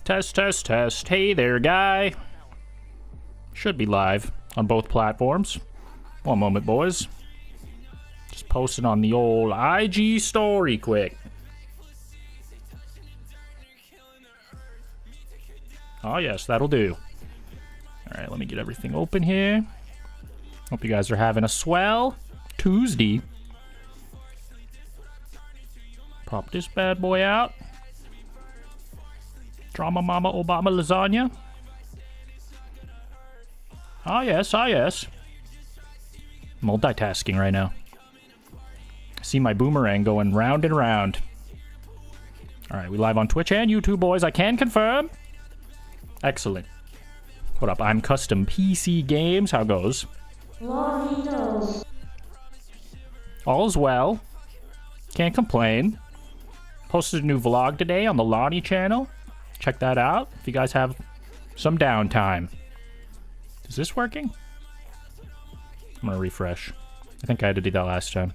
Test, test, test. Hey there, guy. Should be live on both platforms. One moment, boys. Just posting on the old IG story quick. Oh, yes, that'll do. All right, let me get everything open here. Hope you guys are having a swell Tuesday. Pop this bad boy out. Drama Mama Obama lasagna. Ah, yes, ah, yes. Multitasking right now. I see my boomerang going round and round. All right, we live on Twitch and YouTube, boys. I can confirm. Excellent. What up? I'm Custom PC Games. How goes? Lonniedos. All's well. Can't complain. Posted a new vlog today on the Lonnie channel. Check that out if you guys have some downtime. Is this working? I'm gonna refresh. I think I had to do that last time.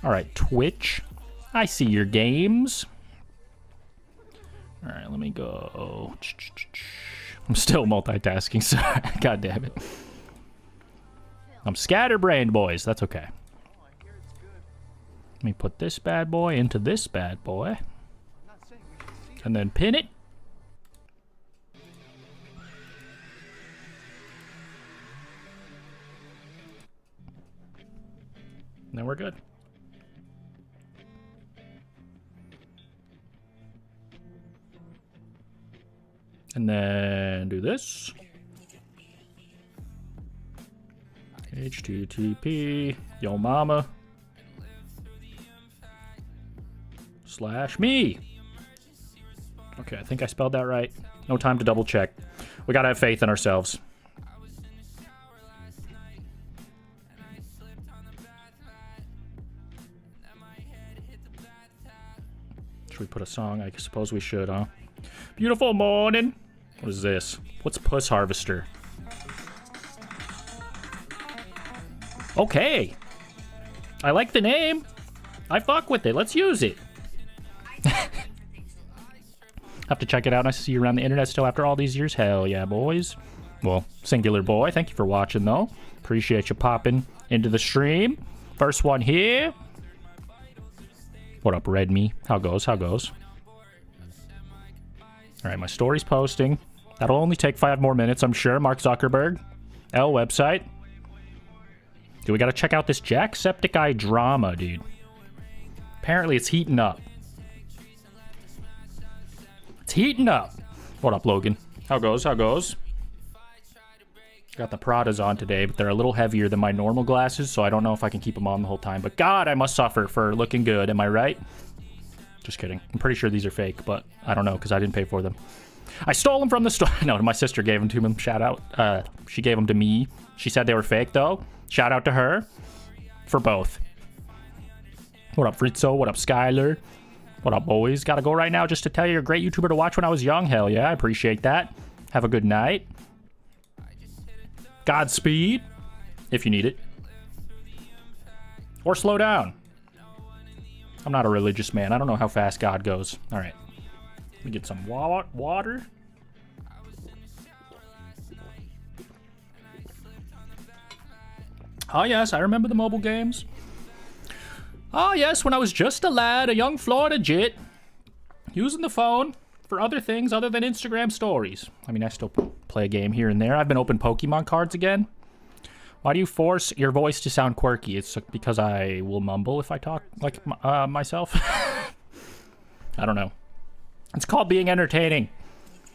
All right, Twitch. I see your games. All right, let me go. I'm still multitasking, sorry. God damn it. I'm scatterbrained, boys. That's okay. Let me put this bad boy into this bad boy. And then pin it. And then we're good. And then do this. HTTP, yo mama. /me. Okay, I think I spelled that right. No time to double check. We gotta have faith in ourselves. Should we put a song? I suppose we should, huh? Beautiful morning. What is this? What's Puss Harvester? Okay. I like the name. I fuck with it. Let's use it. Have to check it out. Nice to see you around the internet still after all these years. Hell yeah, boys. Well, singular boy. Thank you for watching, though. Appreciate you popping into the stream. First one here. What up, Red Me? How goes? How goes? All right, my story's posting. That'll only take 5 more minutes, I'm sure. Mark Zuckerberg. L website. Dude, we gotta check out this Jacksepticeye drama, dude. Apparently, it's heating up. It's heating up. What up, Logan? How goes? How goes? Got the Pradas on today, but they're a little heavier than my normal glasses, so I don't know if I can keep them on the whole time. But God, I must suffer for looking good. Am I right? Just kidding. I'm pretty sure these are fake, but I don't know because I didn't pay for them. I stole them from the store. No, my sister gave them to me. Shout out. She gave them to me. She said they were fake, though. Shout out to her for both. What up, Fritzo? What up, Skylar? What up, boys? Gotta go right now just to tell you you're a great YouTuber to watch when I was young. Hell yeah, I appreciate that. Have a good night. Godspeed, if you need it. Or slow down. I'm not a religious man. I don't know how fast God goes. All right. Let me get some water. Oh, yes, I remember the mobile games. Oh, yes, when I was just a lad, a young Florida jit, using the phone for other things other than Instagram stories. I mean, I still play a game here and there. I've been opening Pokemon cards again. Why do you force your voice to sound quirky? It's because I will mumble if I talk like myself. I don't know. It's called being entertaining.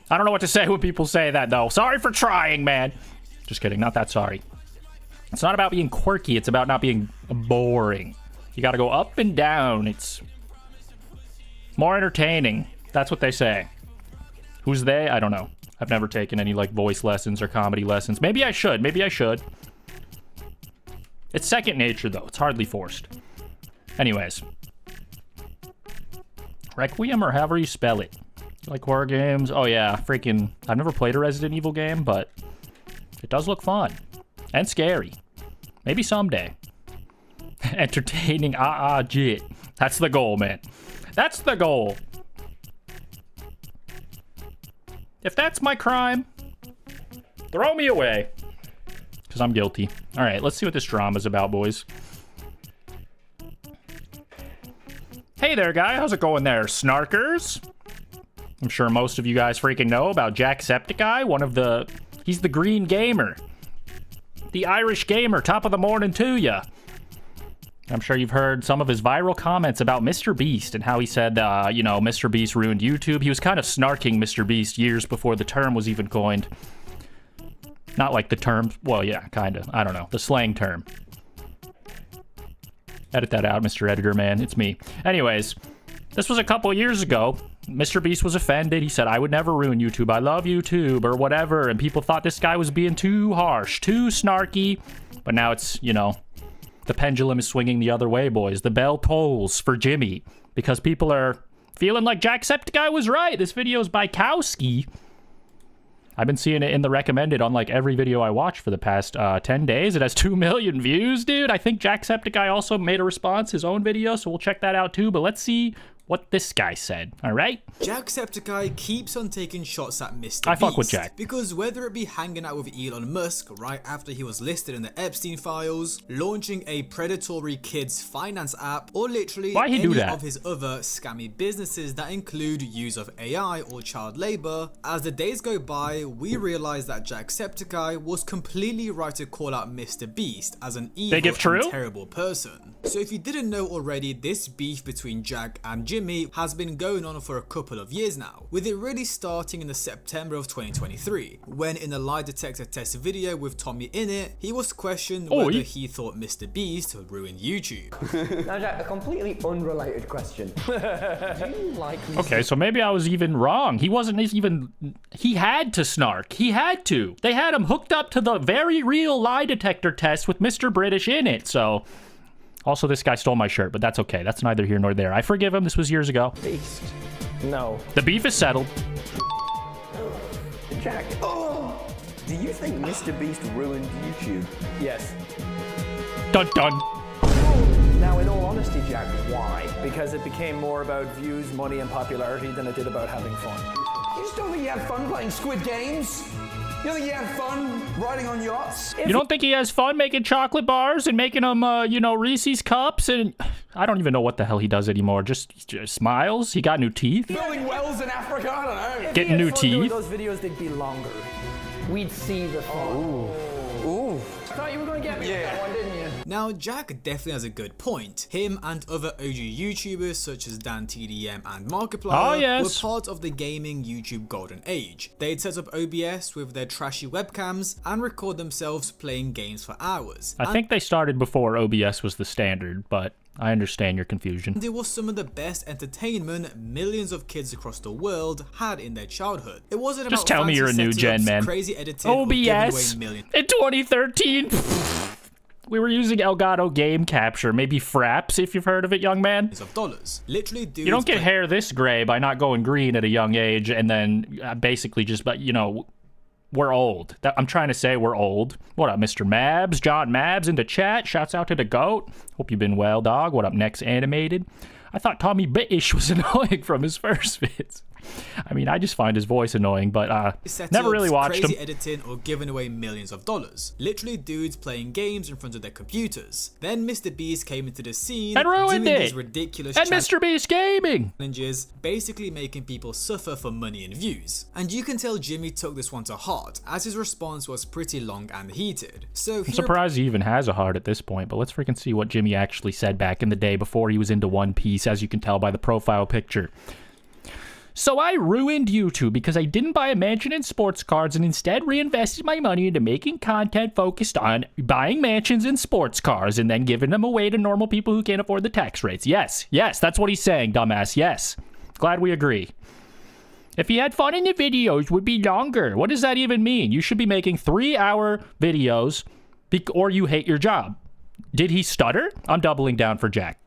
I don't know what to say when people say that, though. Sorry for trying, man. Just kidding. Not that sorry. It's not about being quirky. It's about not being boring. You gotta go up and down. It's more entertaining. That's what they say. Who's they? I don't know. I've never taken any, like, voice lessons or comedy lessons. Maybe I should. Maybe I should. It's second nature, though. It's hardly forced. Anyways. Requiem, or however you spell it. Like horror games? Oh, yeah. Freaking... I've never played a Resident Evil game, but it does look fun. And scary. Maybe someday. Entertaining jit. That's the goal, man. That's the goal. If that's my crime, throw me away. Because I'm guilty. All right, let's see what this drama's about, boys. Hey there, guy. How's it going there, snarkers? I'm sure most of you guys freaking know about Jacksepticeye, he's the green gamer. The Irish gamer, top of the morning to ya. I'm sure you've heard some of his viral comments about MrBeast and how he said, you know, MrBeast ruined YouTube. He was kind of snarking MrBeast years before the term was even coined. Not like the term, well, yeah, kind of. I don't know, the slang term. Edit that out, Mr. Editor, man. It's me. Anyways, this was a couple years ago. MrBeast was offended. He said, I would never ruin YouTube. I love YouTube or whatever. And people thought this guy was being too harsh, too snarky. But now it's, you know, the pendulum is swinging the other way, boys. The bell tolls for Jimmy because people are feeling like Jacksepticeye was right. This video is by Kowski. I've been seeing it in the recommended on like every video I watch for the past 10 days. It has 2 million views, dude. I think Jacksepticeye also made a response, his own video, so we'll check that out too. But let's see what this guy said, all right? Jacksepticeye keeps on taking shots at MrBeast. I fuck with Jack. Because whether it be hanging out with Elon Musk right after he was listed in the Epstein files, launching a predatory kids finance app, or literally any of his other scammy businesses that include use of AI or child labor, as the days go by, we realize that Jacksepticeye was completely right to call out MrBeast as an evil and terrible person. So if you didn't know already, this beef between Jack and Jimmy has been going on for a couple of years now, with it really starting in the September of 2023, when in a lie detector test video with Tommy in it, he was questioned whether he thought MrBeast would ruin YouTube. Now Jack, a completely unrelated question. Do you like Mr. Okay, so maybe I was even wrong. He wasn't even, he had to snark. He had to. They had him hooked up to the very real lie detector test with Mr. British in it, so... Also, this guy stole my shirt, but that's okay. That's neither here nor there. I forgive him. This was years ago. Beast. No. The beef is settled. Jack. Oh! Do you think MrBeast ruined YouTube? Yes. Dun dun. Now, in all honesty, Jack, why? Because it became more about views, money, and popularity than it did about having fun. You just don't think you had fun playing Squid Games? You don't think he had fun riding on yachts? You don't think he has fun making chocolate bars and making them, you know, Reese's cups? And I don't even know what the hell he does anymore. Just smiles? He got new teeth? Building wells in Africa? I don't know. Getting new teeth? Those videos, they'd be longer. We'd see the fun. Ooh. I thought you were going to get me with that one, didn't you? Now, Jack definitely has a good point. Him and other OG YouTubers such as DanTDM and Markiplier were part of the gaming YouTube golden age. They'd set up OBS with their trashy webcams and record themselves playing games for hours. I think they started before OBS was the standard, but I understand your confusion. It was some of the best entertainment millions of kids across the world had in their childhood. It wasn't about just tell me you're a new gen, man. Crazy editing, OBS in 2013. We were using Elgato game capture, maybe Fraps if you've heard of it, young man. Of dollars. Literally, dudes, you don't get hair this gray by not going green at a young age and then basically just, you know, we're old. I'm trying to say we're old. What up, Mr. Mabs? John Mabs in the chat. Shouts out to the GOAT. Hope you've been well, dog. What up, Next Animated? I thought Tommy Bittish was annoying from his first vids. I mean, I just find his voice annoying, but never really watched him. Crazy editing or giving away millions of dollars. Literally dudes playing games in front of their computers. Then MrBeast came into the scene and ruined doing it. These ridiculous and MrBeast Gaming challenges, basically making people suffer for money and views. And you can tell Jimmy took this one to heart, as his response was pretty long and heated. So I'm surprised he even has a heart at this point, but let's freaking see what Jimmy actually said back in the day before he was into One Piece, as you can tell by the profile picture. So I ruined YouTube because I didn't buy a mansion and sports cars and instead reinvested my money into making content focused on buying mansions and sports cars and then giving them away to normal people who can't afford the tax rates. Yes, that's what he's saying, dumbass. Yes. Glad we agree. If he had fun in the videos, would be longer. What does that even mean? You should be making 3-hour videos or you hate your job. Did he stutter? I'm doubling down for Jack.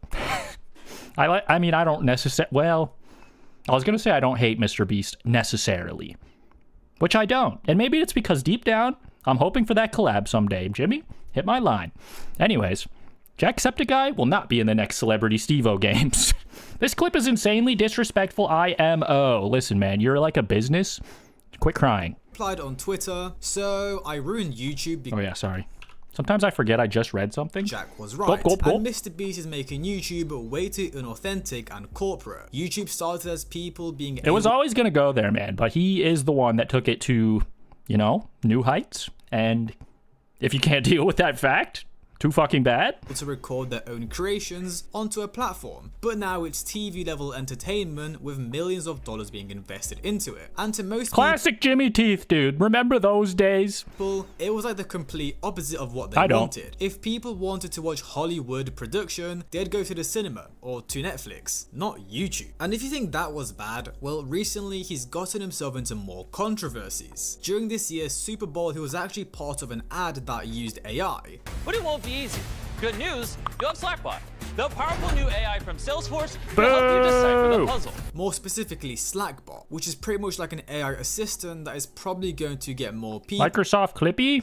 I mean, I don't necessarily... Well... I was going to say I don't hate MrBeast necessarily, which I don't. And maybe it's because deep down, I'm hoping for that collab someday. Jimmy, hit my line. Anyways, Jacksepticeye will not be in the next Celebrity Steve-O games. This clip is insanely disrespectful IMO. Listen, man, you're like a business. Quit crying. Applied on Twitter, so I ruined YouTube because... Oh yeah, sorry. Sometimes I forget I just read something. Jack was right. Gulp. And MrBeast is making YouTube way too unauthentic and corporate. YouTube started as people being... It was always going to go there, man. But he is the one that took it to, you know, new heights. And if you can't deal with that fact... Too fucking bad? To record their own creations onto a platform, but now it's TV level entertainment with millions of dollars being invested into it. And to most classic Jimmy Teeth, dude. Remember those days? People, it was like the complete opposite of what they wanted. If people wanted to watch Hollywood production, they'd go to the cinema or to Netflix, not YouTube. And if you think that was bad, well, recently he's gotten himself into more controversies. During this year's Super Bowl, he was actually part of an ad that used AI. But it won't be easy. Good news, you'll have Slackbot, the powerful new AI from Salesforce to help you decipher the puzzle. More specifically, Slackbot, which is pretty much like an AI assistant that is probably going to get more people. Microsoft Clippy?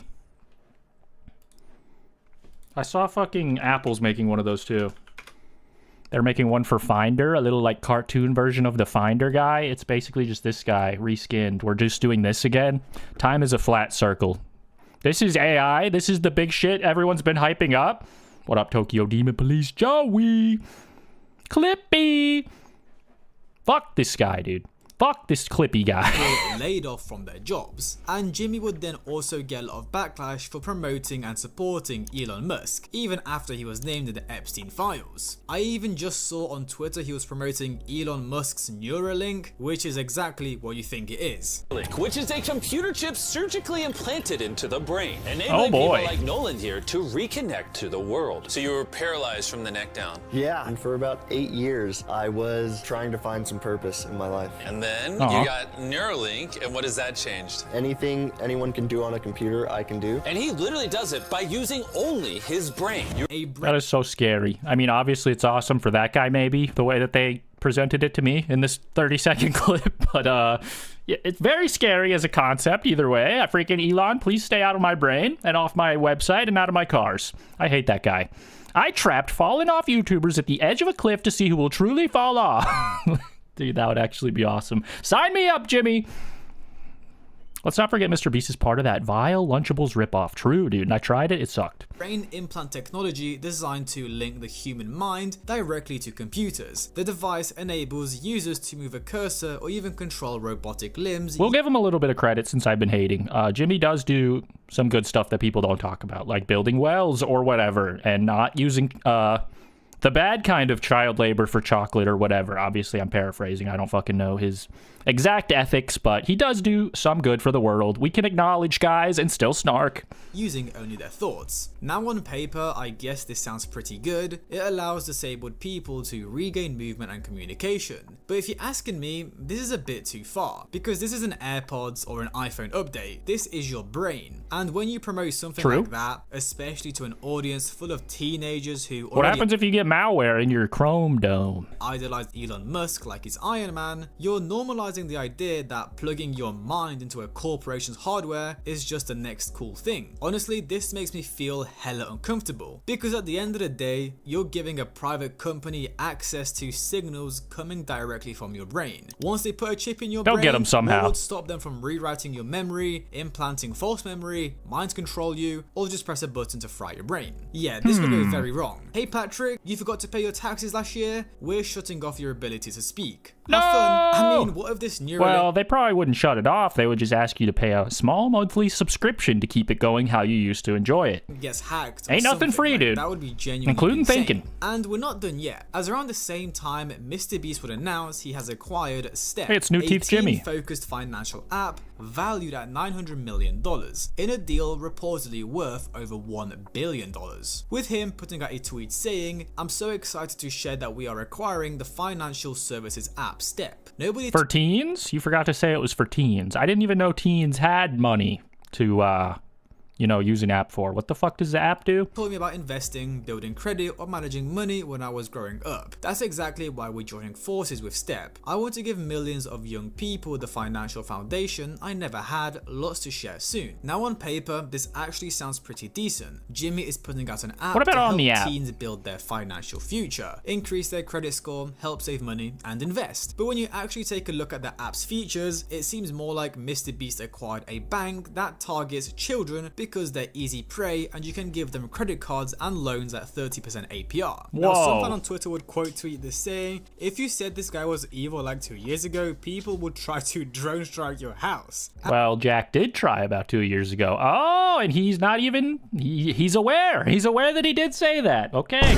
I saw fucking Apple's making one of those too. They're making one for Finder, a little like cartoon version of the Finder guy. It's basically just this guy reskinned. We're just doing this again. Time is a flat circle. This is AI. This is the big shit everyone's been hyping up. What up, Tokyo Demon Police? Joey! Clippy! Fuck this guy, dude. Fuck this Clippy guy. Laid off from their jobs. And Jimmy would then also get a lot of backlash for promoting and supporting Elon Musk, even after he was named in the Epstein files. I even just saw on Twitter he was promoting Elon Musk's Neuralink, which is exactly what you think it is. Which is a computer chip surgically implanted into the brain, enabling people like Nolan here to reconnect to the world. So you were paralyzed from the neck down? Yeah, and for about 8 years, I was trying to find some purpose in my life. And then you got Neuralink, and what has that changed? Anything anyone can do on a computer, I can do. And he literally does it by using only his brain. That is so scary. I mean, obviously it's awesome for that guy, maybe, the way that they presented it to me in this 30-second clip, but yeah, it's very scary as a concept either way. Freaking Elon, please stay out of my brain and off my website and out of my cars. I hate that guy. I trapped falling off YouTubers at the edge of a cliff to see who will truly fall off. Dude, that would actually be awesome. Sign me up, Jimmy! Let's not forget MrBeast is part of that vile Lunchables ripoff. True, dude. And I tried it. It sucked. Brain implant technology designed to link the human mind directly to computers. The device enables users to move a cursor or even control robotic limbs. We'll give him a little bit of credit since I've been hating. Jimmy does do some good stuff that people don't talk about, like building wells or whatever, and not using the bad kind of child labor for chocolate or whatever. Obviously, I'm paraphrasing. I don't fucking know his exact ethics, but he does do some good for the world. We can acknowledge guys and still snark. Using only their thoughts. Now on paper, I guess this sounds pretty good. It allows disabled people to regain movement and communication. But if you're asking me, this is a bit too far. Because this is an AirPods or an iPhone update. This is your brain. And when you promote something like that, especially to an audience full of teenagers who what happens if you get malware in your Chrome dome? Idolize Elon Musk like he's Iron Man, you're normalizing the idea that plugging your mind into a corporation's hardware is just the next cool thing. Honestly, this makes me feel hella uncomfortable, because at the end of the day, you're giving a private company access to signals coming directly from your brain. Once they put a chip in your brain, get them somehow. what would stop them from rewriting your memory, implanting false memory, mind control you, or just press a button to fry your brain? Yeah, this could go very wrong. Hey Patrick, you forgot to pay your taxes last year? We're shutting off your ability to speak. Have fun. I mean, what if this Neuralink... Well, they probably wouldn't shut it off. They would just ask you to pay a small monthly subscription to keep it going how you used to enjoy it. Gets hacked. Ain't nothing free, like, dude. That would be genuinely including insane. thinking. And we're not done yet, as around the same time, MrBeast would announce he has acquired Step, hey, it's New Teeth Jimmy, focused financial app valued at $900 million in a deal reportedly worth over $1 billion. With him putting out a tweet saying, "I'm so excited to share that we are acquiring the financial services app Step." Nobody for teens? You forgot to say it was for teens. I didn't even know teens had money to you know, use an app for. What the fuck does the app do? Told me about investing, building credit, or managing money when I was growing up. That's exactly why we're joining forces with Step. I want to give millions of young people the financial foundation I never had, lots to share soon. Now on paper, this actually sounds pretty decent. Jimmy is putting out an app to help teens build their financial future, increase their credit score, help save money, and invest. But when you actually take a look at the app's features, it seems more like MrBeast acquired a bank that targets children because they're easy prey and you can give them credit cards and loans at 30% APR. Now, someone on Twitter would quote tweet this saying, if you said this guy was evil like 2 years ago, people would try to drone strike your house. Well, Jack did try about 2 years ago. Oh, and he's not even, he's aware. He's aware that he did say that. Okay.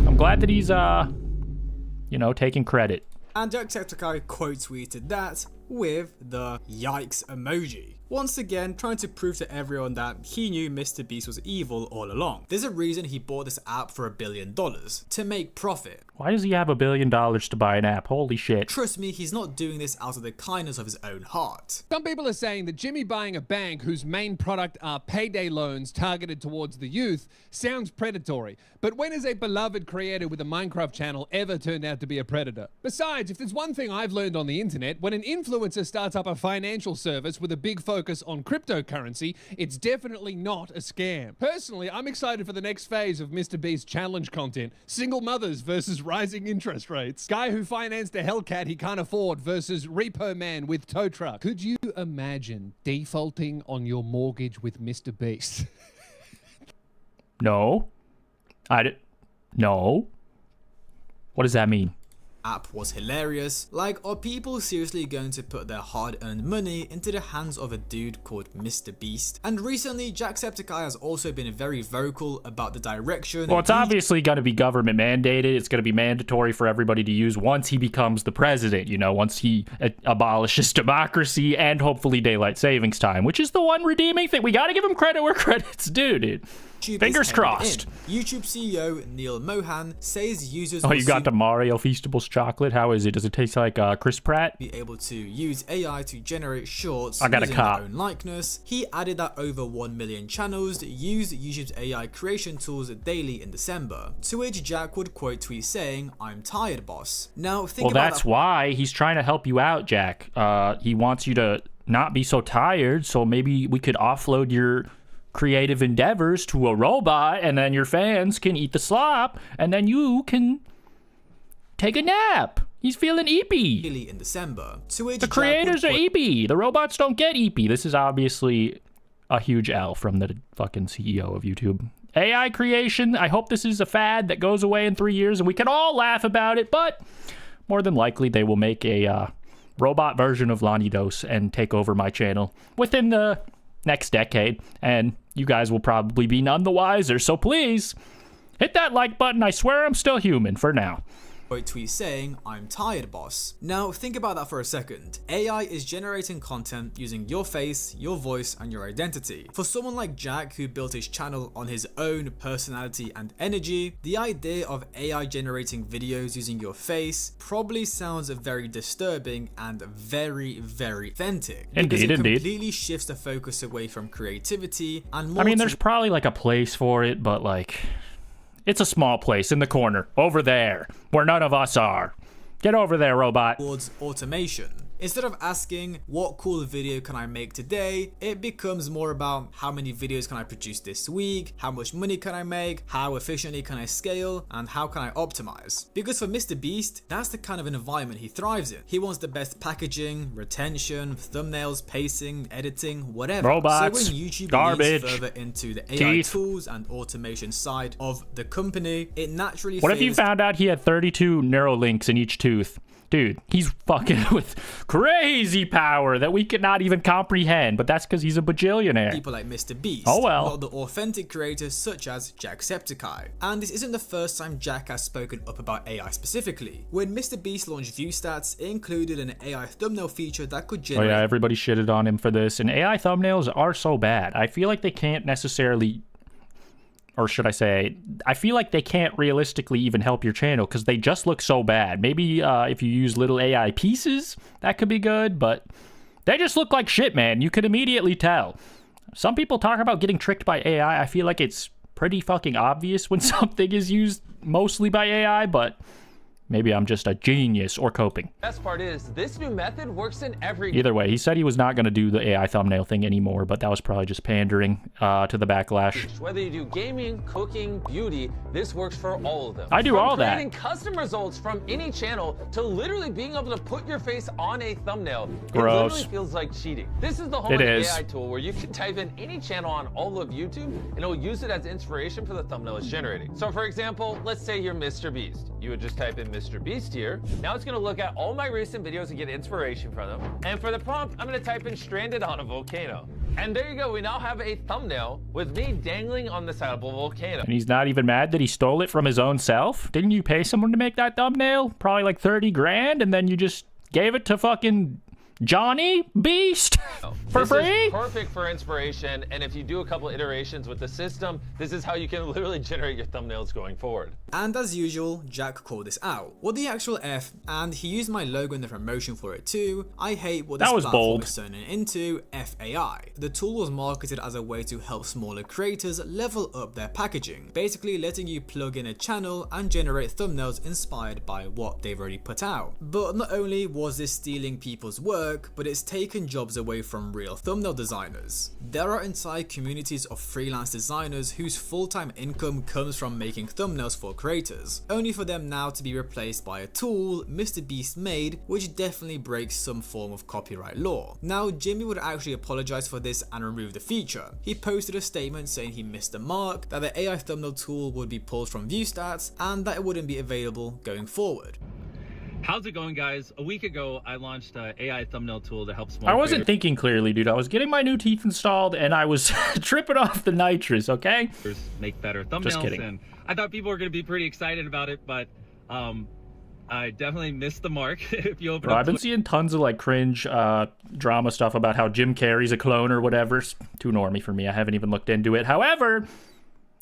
I'm glad that he's, you know, taking credit. And Jacksepticeye quote tweeted that with the yikes emoji. Once again, trying to prove to everyone that he knew MrBeast was evil all along. There's a reason he bought this app for $1 billion, to make profit. Why does he have $1 billion to buy an app? Holy shit. Trust me, he's not doing this out of the kindness of his own heart. Some people are saying that Jimmy buying a bank whose main product are payday loans targeted towards the youth sounds predatory. But when has a beloved creator with a Minecraft channel ever turned out to be a predator? Besides, if there's one thing I've learned on the internet, when an influencer starts up a financial service with a big focus on cryptocurrency, it's definitely not a scam. Personally, I'm excited for the next phase of MrBeast challenge content. Single mothers versus rising interest rates. Guy who financed a Hellcat he can't afford versus repo man with tow truck. Could you imagine defaulting on your mortgage with MrBeast? No. No. What does that mean? App was hilarious. Like, are people seriously going to put their hard-earned money into the hands of a dude called MrBeast? And recently, Jacksepticeye has also been very vocal about the direction. Well, it's obviously going to be government mandated. It's going to be mandatory for everybody to use once he becomes the president, you know, once he abolishes democracy and hopefully daylight savings time, which is the one redeeming thing. We got to give him credit where credit's due, dude. Fingers crossed. YouTube CEO Neil Mohan says users you got the Mario Feastables chocolate. How is it? Does it taste like Chris Pratt? Be able to use AI to generate shorts I got using a cop. their own likeness. He added that over 1 million channels used YouTube's AI creation tools daily in December. To which Jack would quote tweet saying, "I'm tired, boss." Now think about that's why he's trying to help you out, Jack. He wants you to not be so tired, so maybe we could offload your creative endeavors to a robot, and then your fans can eat the slop, and then you can take a nap. He's feeling eepy. In December. The creators are eepy. The robots don't get eepy. This is obviously a huge L from the fucking CEO of YouTube. AI creation, I hope this is a fad that goes away in 3 years and we can all laugh about it, but more than likely they will make a robot version of Lonniedos and take over my channel within the next decade, and you guys will probably be none the wiser, so please hit that like button. I swear I'm still human for now. Tweet saying, "I'm tired, boss." Now think about that for a second. AI is generating content using your face, your voice, and your identity. For someone like Jack, who built his channel on his own personality and energy, the idea of AI generating videos using your face probably sounds very disturbing and very, very authentic. Because it completely shifts the focus away from creativity and more. I mean, there's probably like a place for it, but like, it's a small place in the corner, over there, where none of us are. Get over there, robot. Towards automation. Instead of asking, what cool video can I make today? It becomes more about how many videos can I produce this week? How much money can I make? How efficiently can I scale? And how can I optimize? Because for MrBeast, that's the kind of environment he thrives in. He wants the best packaging, retention, thumbnails, pacing, editing, whatever. Robots, so when YouTube garbage, moves further into the AI teeth. tools and automation side of the company, it naturally What if you found out he had 32 neural links in each tooth? Dude, he's fucking with crazy power that we could not even comprehend, but that's because he's a bajillionaire. People like MrBeast, oh well, not the authentic creators such as Jacksepticeye. And this isn't the first time Jack has spoken up about AI specifically. When MrBeast launched ViewStats, it included an AI thumbnail feature that could generate... Oh yeah, everybody shitted on him for this, and AI thumbnails are so bad. I feel like they can't necessarily... Or should I say, I feel like they can't realistically even help your channel because they just look so bad. Maybe if you use little AI pieces, that could be good, but they just look like shit, man. You could immediately tell. Some people talk about getting tricked by AI. I feel like it's pretty fucking obvious when something is used mostly by AI, but maybe I'm just a genius or coping. Best part is, this new method works in every... Either way, he said he was not going to do the AI thumbnail thing anymore, but that was probably just pandering to the backlash. Whether you do gaming, cooking, beauty, this works for all of them. I do all that. From creating custom results from any channel to literally being able to put your face on a thumbnail. Gross. It literally feels like cheating. This is the home of the is. AI tool where you can type in any channel on all of YouTube and it'll use it as inspiration for the thumbnail it's generating. So for example, let's say you're MrBeast. You would just type in MrBeast here. Now it's gonna look at all my recent videos and get inspiration from them. And for the prompt, I'm gonna type in stranded on a volcano. And there you go, we now have a thumbnail with me dangling on the side of a volcano. And he's not even mad that he stole it from his own self? Didn't you pay someone to make that thumbnail? Probably like 30 grand, and then you just gave it to fucking Johnny Beast for free? This is perfect for inspiration, and if you do a couple iterations with the system, this is how you can literally generate your thumbnails going forward. And as usual, Jack called this out. What the actual F, and he used my logo in the promotion for it too. I hate what this platform is turning into, FAI. The tool was marketed as a way to help smaller creators level up their packaging, basically letting you plug in a channel and generate thumbnails inspired by what they've already put out. But not only was this stealing people's work, but it's taken jobs away from real thumbnail designers. There are entire communities of freelance designers whose full-time income comes from making thumbnails for creators, only for them now to be replaced by a tool MrBeast made, which definitely breaks some form of copyright law. Now, Jimmy would actually apologize for this and remove the feature. He posted a statement saying he missed the mark, that the AI thumbnail tool would be pulled from view stats, and that it wouldn't be available going forward. How's it going, guys? A week ago, I launched an AI thumbnail tool to help small I wasn't thinking clearly, dude. I was getting my new teeth installed, and I was tripping off the nitrous, okay? Make better thumbnails. Just kidding. And I thought people were going to be pretty excited about it, but I definitely missed the mark. If you open Bro, I've been seeing tons of like cringe drama stuff about how Jim Carrey's a clone or whatever. It's too normie for me. I haven't even looked into it. However,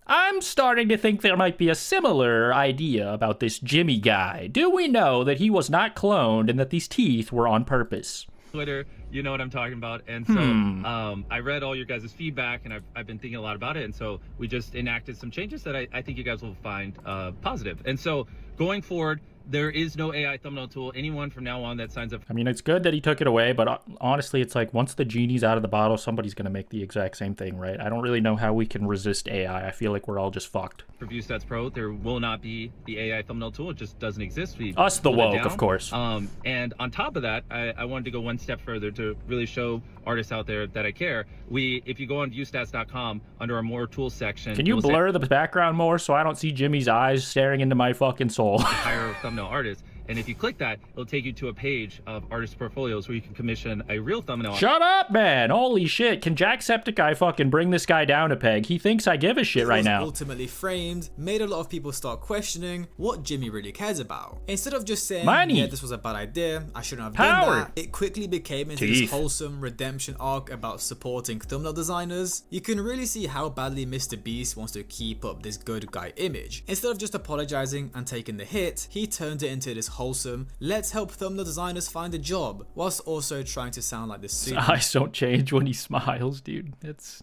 I'm starting to think there might be a similar idea about this Jimmy guy. Do we know that he was not cloned and that these teeth were on purpose? Twitter, you know what I'm talking about. And so I read all your guys' feedback, and I've been thinking a lot about it. And so we just enacted some changes that I think you guys will find positive. And so going forward, there is no AI thumbnail tool. Anyone from now on that signs up. I mean, it's good that he took it away, but honestly, it's like once the genie's out of the bottle, somebody's going to make the exact same thing, right? I don't really know how we can resist AI. I feel like we're all just fucked. For ViewStats Pro, there will not be the AI thumbnail tool. It just doesn't exist. Us the woke, of course. And on top of that, I wanted to go one step further to really show artists out there that I care. If you go on viewstats.com under our more tools section, can you blur the background more so I don't see Jimmy's eyes staring into my fucking soul? Hire thumbnail artists. And if you click that, it'll take you to a page of artist portfolios where you can commission a real thumbnail. Shut up, man. Holy shit. Can Jacksepticeye fucking bring this guy down a peg? He thinks I give a shit right now. Ultimately framed, made a lot of people start questioning what Jimmy really cares about. Instead of just saying, yeah, this was a bad idea, I shouldn't have done that, it quickly became into this wholesome redemption arc about supporting thumbnail designers. You can really see how badly MrBeast wants to keep up this good guy image. Instead of just apologizing and taking the hit, he turned it into this wholesome, let's help thumbnail designers find a job, whilst also trying to sound like this super... His eyes don't change when he smiles, dude. It's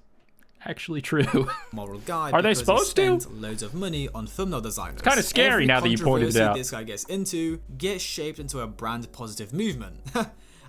actually true. Moral guy. Are they supposed to? Loads of money on thumbnail designers. It's kind of scary now that you pointed it out. This guy gets shaped into a brand positive movement.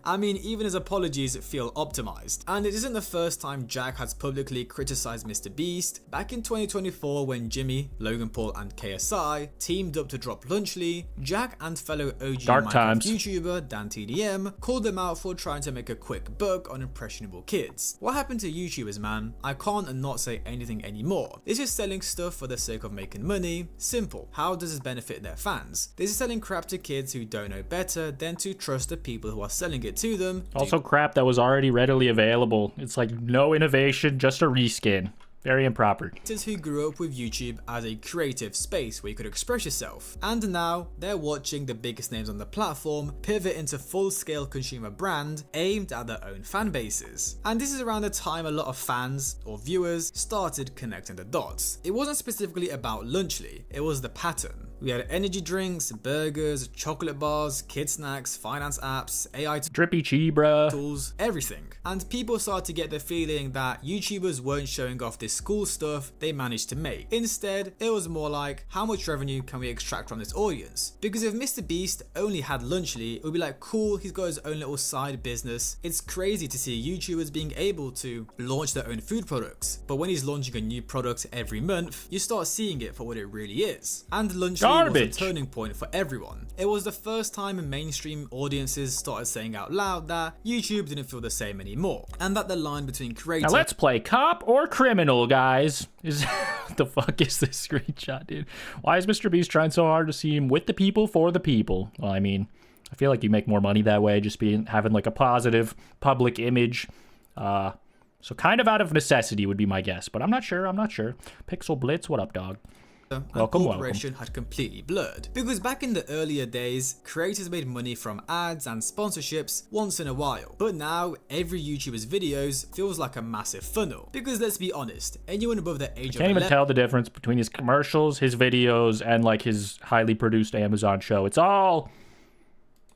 I mean, even his apologies feel optimized. And it isn't the first time Jack has publicly criticized MrBeast. Back in 2024, when Jimmy, Logan Paul, and KSI teamed up to drop Lunchly, Jack and fellow OG Minecraft YouTuber Dan TDM called them out for trying to make a quick buck on impressionable kids. What happened to YouTubers, man? I can't not say anything anymore. This is selling stuff for the sake of making money. Simple. How does this benefit their fans? This is selling crap to kids who don't know better than to trust the people who are selling it to them. Also crap that was already readily available. It's like no innovation, just a reskin. Very improper. Who grew up with YouTube as a creative space where you could express yourself, and now they're watching the biggest names on the platform pivot into full-scale consumer brand aimed at their own fan bases. And this is around the time a lot of fans or viewers started connecting the dots. It wasn't specifically about Lunchly, it was the pattern. We had energy drinks, burgers, chocolate bars, kid snacks, finance apps, AI drippy chibra tools, everything. And people started to get the feeling that YouTubers weren't showing off this cool stuff they managed to make. Instead, it was more like, how much revenue can we extract from this audience? Because if MrBeast only had Lunchly, it would be like, cool, he's got his own little side business. It's crazy to see YouTubers being able to launch their own food products. But when he's launching a new product every month, you start seeing it for what it really is. And Lunchly was a turning point for everyone. It was the first time mainstream audiences started saying out loud that YouTube didn't feel the same anymore, and that the line between creators— Now let's play cop or criminal, guys. What the fuck is this screenshot, dude? Why is MrBeast trying so hard to seem with the people for the people? Well, I mean, I feel like you make more money that way, just having like a positive public image. So kind of out of necessity would be my guess, but I'm not sure. Pixel Blitz, what up, dog? Welcome. Had completely blurred, because back in the earlier days, creators made money from ads and sponsorships once in a while, but now every YouTuber's videos feels like a massive funnel. Because let's be honest, anyone above the age of 11— can't even tell the difference between his commercials, his videos, and like his highly produced Amazon show. It's all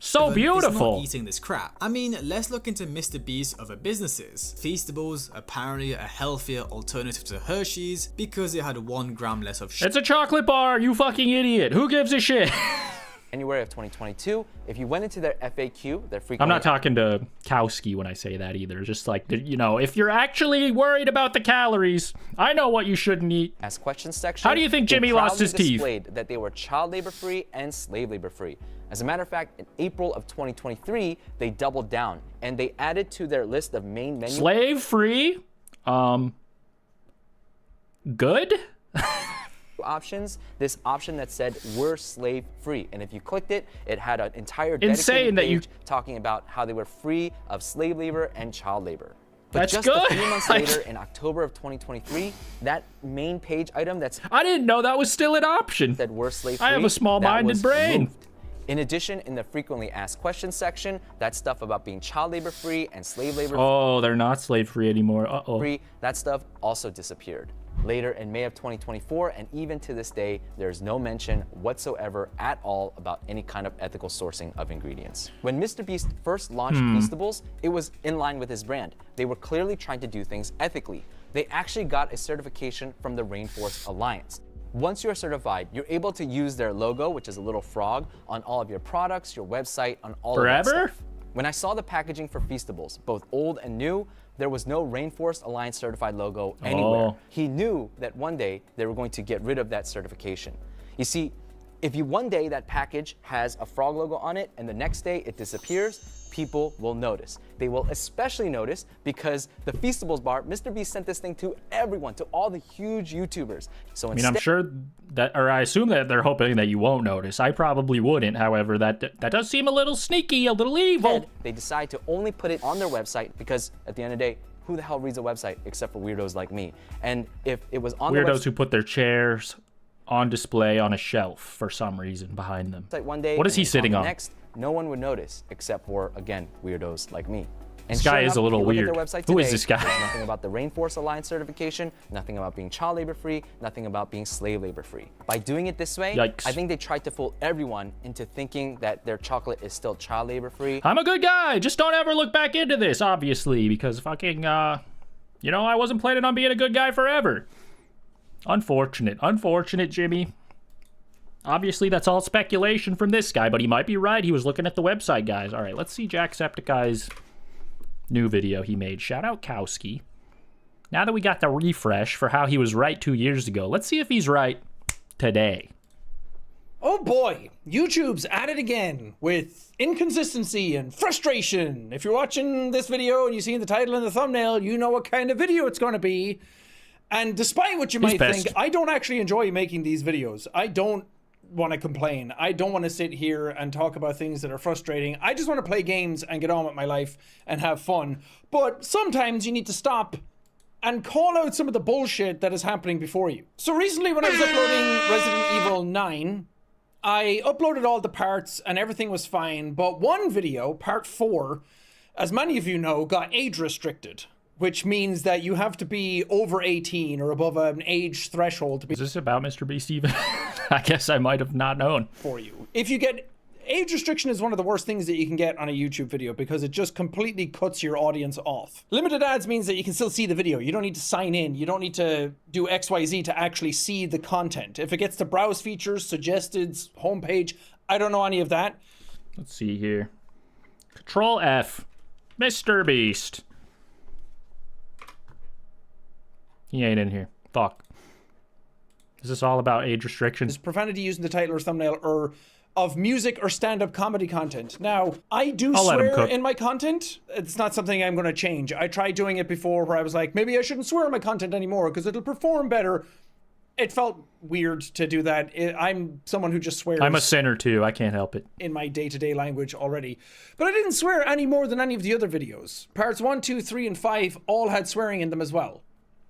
so beautiful. Not eating this crap. I mean, let's look into MrBeast's other businesses. Feastables, apparently a healthier alternative to Hershey's because it had 1 gram less of sugar. It's a chocolate bar, you fucking idiot. Who gives a shit? January of 2022, if you went into their FAQ, their frequently— I'm not talking to Kowski when I say that either. Just like, you know, if you're actually worried about the calories, I know what you shouldn't eat. Ask questions section. How do you think Jimmy lost his teeth? Displayed that they were child labor free and slave labor free. As a matter of fact, in April of 2023, they doubled down and they added to their list of main menu— slave free, good. options, this option that said we're slave free, and if you clicked it, it had an entire dedicated insane that page talking about how they were free of slave labor and child labor. But that's just good. a few months later, in October of 2023, that main page item that's— I didn't know that was still an option. That we're slave free. I have a small-minded brain. Removed. In addition, in the frequently asked questions section, that stuff about being child labor free and slave labor— oh, they're not slave free anymore. free, that stuff also disappeared. Later in May of 2024, and even to this day, there's no mention whatsoever at all about any kind of ethical sourcing of ingredients. When MrBeast first launched Feastables, it was in line with his brand. They were clearly trying to do things ethically. They actually got a certification from the Rainforest Alliance. Once you're certified, you're able to use their logo, which is a little frog, on all of your products, your website, on all of that stuff. When I saw the packaging for Feastables, both old and new, there was no Rainforest Alliance certified logo anywhere. He knew that one day they were going to get rid of that certification. You see, if one day that package has a frog logo on it and the next day it disappears, people will notice. They will especially notice because the Feastables bar, MrBeast sent this thing to everyone, to all the huge YouTubers. So I mean, I'm sure that, or I assume that they're hoping that you won't notice. I probably wouldn't. However, that does seem a little sneaky, a little evil. They decide to only put it on their website because at the end of the day, who the hell reads a website except for weirdos like me? And if it was on weirdos who put their chairs on display on a shelf for some reason behind them. One day, what is he sitting on? Next, no one would notice except for, again, weirdos like me. And this guy is a little weird. Who is this guy? There's nothing about the Rainforest Alliance certification, nothing about being child labor free, nothing about being slave labor free. By doing it this way, yikes. I think they tried to fool everyone into thinking that their chocolate is still child labor free. I'm a good guy. Just don't ever look back into this, obviously, because fucking, you know, I wasn't planning on being a good guy forever. Unfortunate, Jimmy. Obviously, that's all speculation from this guy, but he might be right. He was looking at the website, guys. All right, let's see Jacksepticeye's new video he made. Shout out Kowski. Now that we got the refresh for how he was right 2 years ago, let's see if he's right today. Oh boy, YouTube's at it again with inconsistency and frustration. If you're watching this video and you see the title and the thumbnail, you know what kind of video it's going to be. And despite what you might think, I don't actually enjoy making these videos. I don't want to complain. I don't want to sit here and talk about things that are frustrating. I just want to play games and get on with my life and have fun. But sometimes you need to stop and call out some of the bullshit that is happening before you. So recently when I was uploading Resident Evil 9, I uploaded all the parts and everything was fine, but one video, part 4, as many of you know, got age restricted, which means that you have to be over 18 or above an age threshold to be— Is this about MrBeast even? I guess I might have not known. For you. If you get... Age restriction is one of the worst things that you can get on a YouTube video because it just completely cuts your audience off. Limited ads means that you can still see the video. You don't need to sign in. You don't need to do XYZ to actually see the content. If it gets to browse features, suggested, homepage, I don't know any of that. Let's see here. Control F. MrBeast. He ain't in here. Fuck. Is this all about age restrictions? Profanity used in the title or thumbnail or of music or stand-up comedy content. Now, I do swear in my content. It's not something I'm going to change. I tried doing it before where I was like, maybe I shouldn't swear in my content anymore because it'll perform better. It felt weird to do that. I'm someone who just swears. I'm a sinner too. I can't help it. In my day-to-day language already. But I didn't swear any more than any of the other videos. Parts 1, 2, 3, and 5 all had swearing in them as well.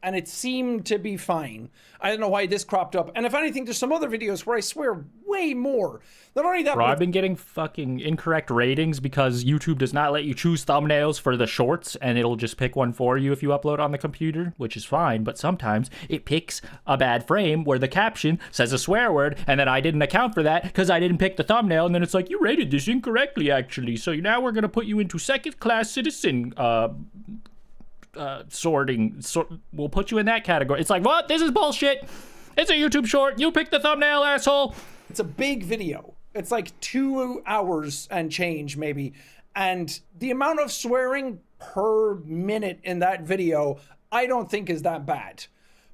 And it seemed to be fine. I don't know why this cropped up. And if anything, there's some other videos where I swear way more. Not only that, bro, I've been getting fucking incorrect ratings because YouTube does not let you choose thumbnails for the shorts, and it'll just pick one for you if you upload on the computer, which is fine. But sometimes it picks a bad frame where the caption says a swear word, and then I didn't account for that because I didn't pick the thumbnail, and then it's like, you rated this incorrectly, actually. So now we're going to put you into second-class citizen sorting. We'll put you in that category. It's like, what? This is bullshit. It's a YouTube short. You pick the thumbnail, asshole. It's a big video. It's like 2 hours and change, maybe. And the amount of swearing per minute in that video, I don't think is that bad.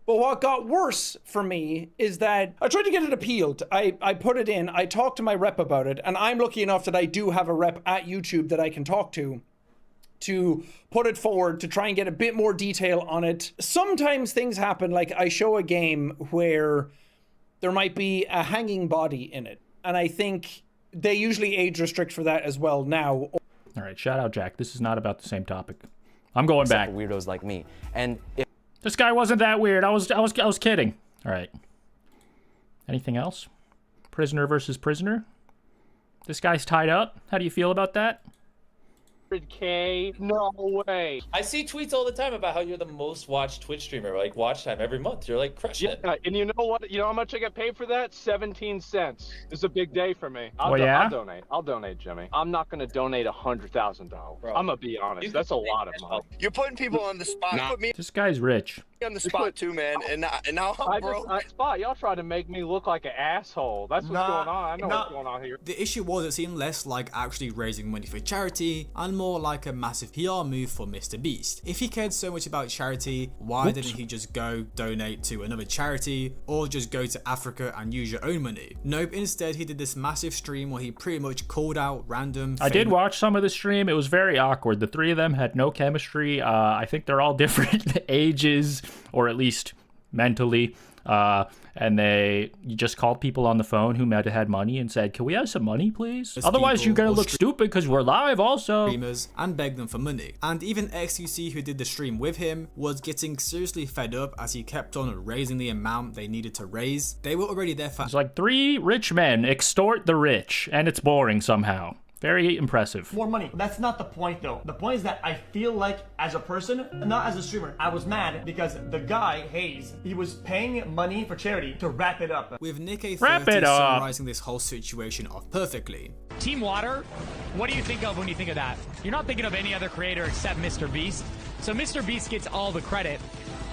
But what got worse for me is that I tried to get it appealed. I put it in. I talked to my rep about it. And I'm lucky enough that I do have a rep at YouTube that I can talk to put it forward, to try and get a bit more detail on it. Sometimes things happen, like I show a game where there might be a hanging body in it. And I think they usually age restrict for that as well now. All right, shout out, Jack. This is not about the same topic. I'm going back. Weirdos like me. And this guy wasn't that weird. I was kidding. All right. Anything else? Prisoner versus prisoner. This guy's tied up. How do you feel about that? 100K? No way. I see tweets all the time about how you're the most watched Twitch streamer, like watch time every month. You're like crushing it. And you know what? You know how much I get paid for that? 17 cents. It's a big day for me. I'll donate. I'll donate, Jimmy. I'm not going to donate $100,000. I'm going to be honest. That's a lot of money. You're putting people on the spot. Put me this guy's rich. on the spot too, man. And now I'm broke. Y'all try to make me look like an asshole. That's what's going on. I know what's going on here. The issue was it seemed less like actually raising money for charity and more like a massive PR move for MrBeast. If he cared so much about charity, why didn't he just go donate to another charity or just go to Africa and use your own money? Nope, instead he did this massive stream where he pretty much called out random... I did watch some of the stream. It was very awkward. The three of them had no chemistry. I think they're all different ages, or at least mentally. And you just called people on the phone who might have had money and said, can we have some money, please? Otherwise, you're going to look stupid because we're live also. Streamers and beg them for money. And even XQC, who did the stream with him, was getting seriously fed up as he kept on raising the amount they needed to raise. They were already there for... It's like 3 rich men extort the rich, and it's boring somehow. Very impressive. More money. That's not the point though. The point is that I feel like as a person, not as a streamer, I was mad because the guy, Hayes, he was paying money for charity to wrap it up. With Nick A30 summarizing this whole situation off perfectly. Team Water, what do you think of when you think of that? You're not thinking of any other creator except MrBeast. So MrBeast gets all the credit.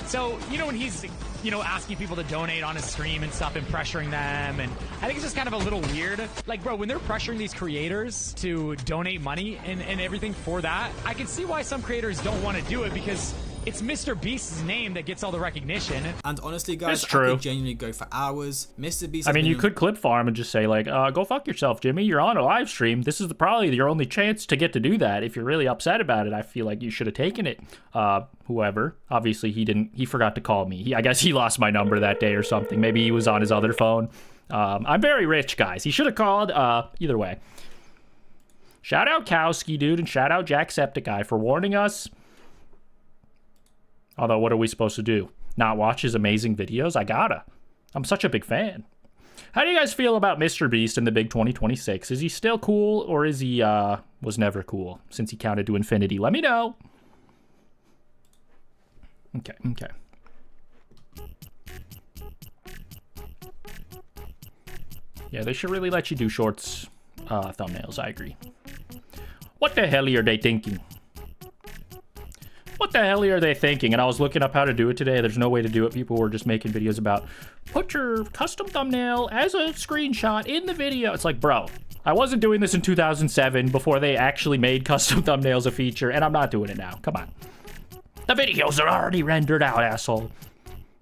So, you know, when he's, you know, asking people to donate on his stream and stuff and pressuring them, and I think it's just kind of a little weird. Like, bro, when they're pressuring these creators to donate money and everything for that, I can see why some creators don't want to do it because it's MrBeast's name that gets all the recognition. And honestly, guys, I could genuinely go for hours. MrBeast. I mean, you could clip farm and just say like, go fuck yourself, Jimmy. You're on a live stream. This is probably your only chance to get to do that. If you're really upset about it, I feel like you should have taken it. Whoever. Obviously, he forgot to call me. I guess he lost my number that day or something. Maybe he was on his other phone. I'm very rich, guys. He should have called. Either way. Shout out Kowski, dude, and shout out Jacksepticeye for warning us. Although, what are we supposed to do? Not watch his amazing videos? I gotta. I'm such a big fan. How do you guys feel about MrBeast in the big 2026? Is he still cool, or is he, was never cool since he counted to infinity? Let me know. Okay. Yeah, they should really let you do shorts thumbnails, I agree. What the hell are they thinking? What the hell are they thinking? And I was looking up how to do it today. There's no way to do it. People were just making videos about put your custom thumbnail as a screenshot in the video. It's like, bro, I wasn't doing this in 2007 before they actually made custom thumbnails a feature, and I'm not doing it now. Come on. The videos are already rendered out, asshole.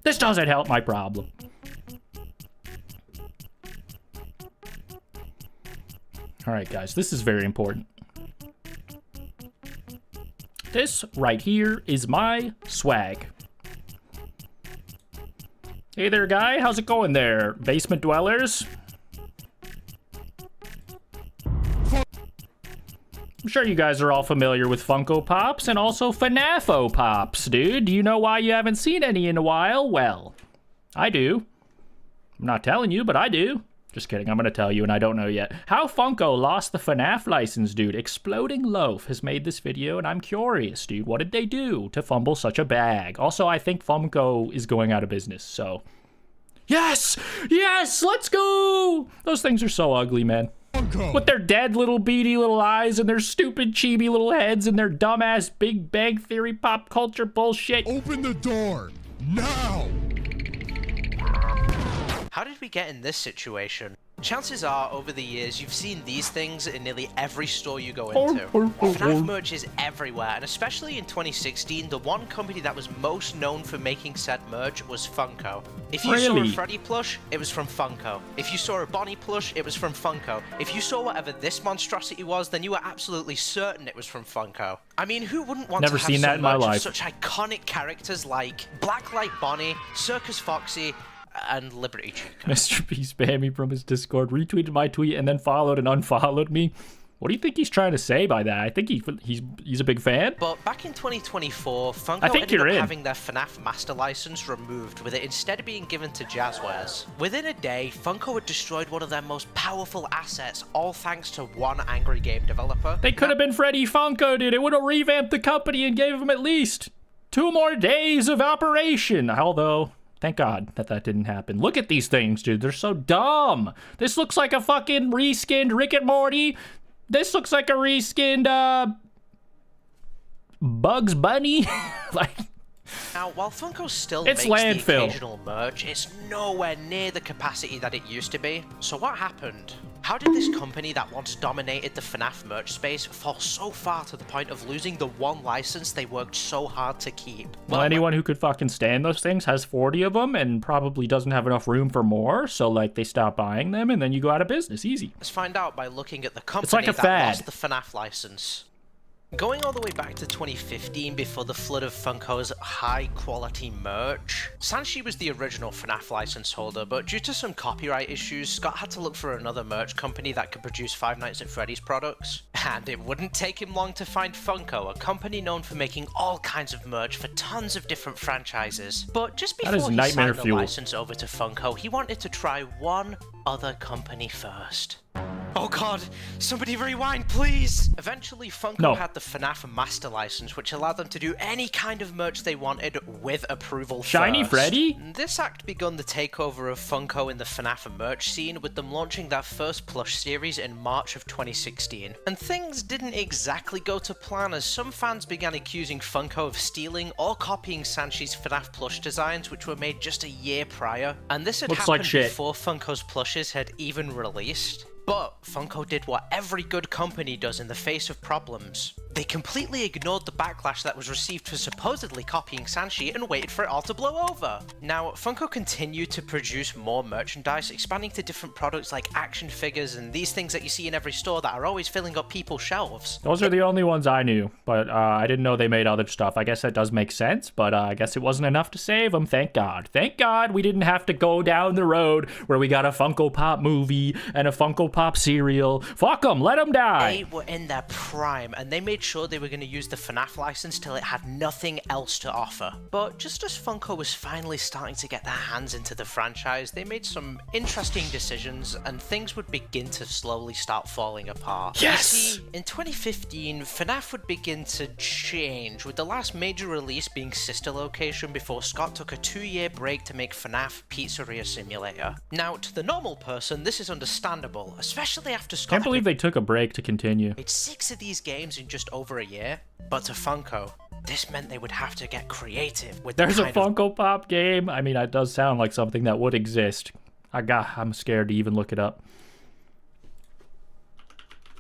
This doesn't help my problem. All right, guys, this is very important. This right here is my swag. Hey there, guy. How's it going there, basement dwellers? I'm sure you guys are all familiar with Funko Pops and also FNAFo Pops, dude. Do you know why you haven't seen any in a while? Well, I do. I'm not telling you, but I do. Just kidding, I'm gonna tell you and I don't know yet. How Funko lost the FNAF license, dude. Exploding Loaf has made this video and I'm curious, dude. What did they do to fumble such a bag? Also, I think Funko is going out of business, so... Yes! Yes! Let's go! Those things are so ugly, man. Funko. With their dead little beady little eyes and their stupid chibi little heads and their dumbass Big Bang Theory pop culture bullshit. Open the door, now! How did we get in this situation? Chances are, over the years, you've seen these things in nearly every store you go into. FNAF merch is everywhere, and especially in 2016, the one company that was most known for making said merch was Funko. If you saw a Freddy plush, it was from Funko. If you saw a Bonnie plush, it was from Funko. If you saw whatever this monstrosity was, then you were absolutely certain it was from Funko. I mean, who wouldn't want to have seen that in my life. Such iconic characters like Blacklight Bonnie, Circus Foxy, and Liberty Chica. MrBeast banned me from his Discord, retweeted my tweet, and then followed and unfollowed me. What do you think he's trying to say by that? I think he's a big fan. But back in 2024, Funko ended up having their FNAF master license removed, with it instead being given to Jazzwares. Within a day, Funko had destroyed one of their most powerful assets, all thanks to one angry game developer. They could have been Freddy Funko, dude. It would have revamped the company and gave him at least 2 more days of operation. Although... thank God that didn't happen. Look at these things, dude. They're so dumb. This looks like a fucking reskinned Rick and Morty. This looks like a reskinned, Bugs Bunny. Like... Now, while Funko still makes the occasional merch, it's nowhere near the capacity that it used to be. So what happened? How did this company that once dominated the FNAF merch space fall so far to the point of losing the one license they worked so hard to keep? Well, anyone who could fucking stand those things has 40 of them and probably doesn't have enough room for more, so like they stop buying them and then you go out of business, easy. Let's find out by looking at the company it's like a that fad. lost the FNAF license. Going all the way back to 2015, before the flood of Funko's high-quality merch, Sanshi was the original FNAF license holder, but due to some copyright issues, Scott had to look for another merch company that could produce Five Nights at Freddy's products. And it wouldn't take him long to find Funko, a company known for making all kinds of merch for tons of different franchises. But just before he signed the license over to Funko, he wanted to try one other company first. Oh god, somebody rewind, please! Eventually, Funko had the FNAF Master License, which allowed them to do any kind of merch they wanted with approval Shiny first. Freddy? This act begun the takeover of Funko in the FNAF merch scene, with them launching their first plush series in March of 2016. And things didn't exactly go to plan, as some fans began accusing Funko of stealing or copying Sanshi's FNAF plush designs, which were made just a year prior. And this had happened before Funko's plushes had even released. But Funko did what every good company does in the face of problems. They completely ignored the backlash that was received for supposedly copying Sanshi and waited for it all to blow over. Now, Funko continued to produce more merchandise, expanding to different products like action figures and these things that you see in every store that are always filling up people's shelves. Those are the only ones I knew, but I didn't know they made other stuff. I guess that does make sense, but I guess it wasn't enough to save them, thank God. Thank God we didn't have to go down the road where we got a Funko Pop movie and a Funko Pop cereal. Fuck them, let them die. They were in their prime, and they made sure they were going to use the FNAF license till it had nothing else to offer. But just as Funko was finally starting to get their hands into the franchise, they made some interesting decisions and things would begin to slowly start falling apart. Yes! You see, in 2015, FNAF would begin to change, with the last major release being Sister Location before Scott took a 2-year break to make FNAF Pizzeria Simulator. Now, to the normal person, this is understandable, especially after Scott Can't believe they took a break to continue. made 6 of these games in just over a year. But to Funko, this meant they would have to get creative with There's a Funko Pop game. I mean, it does sound like something that would exist. I'm scared to even look it up.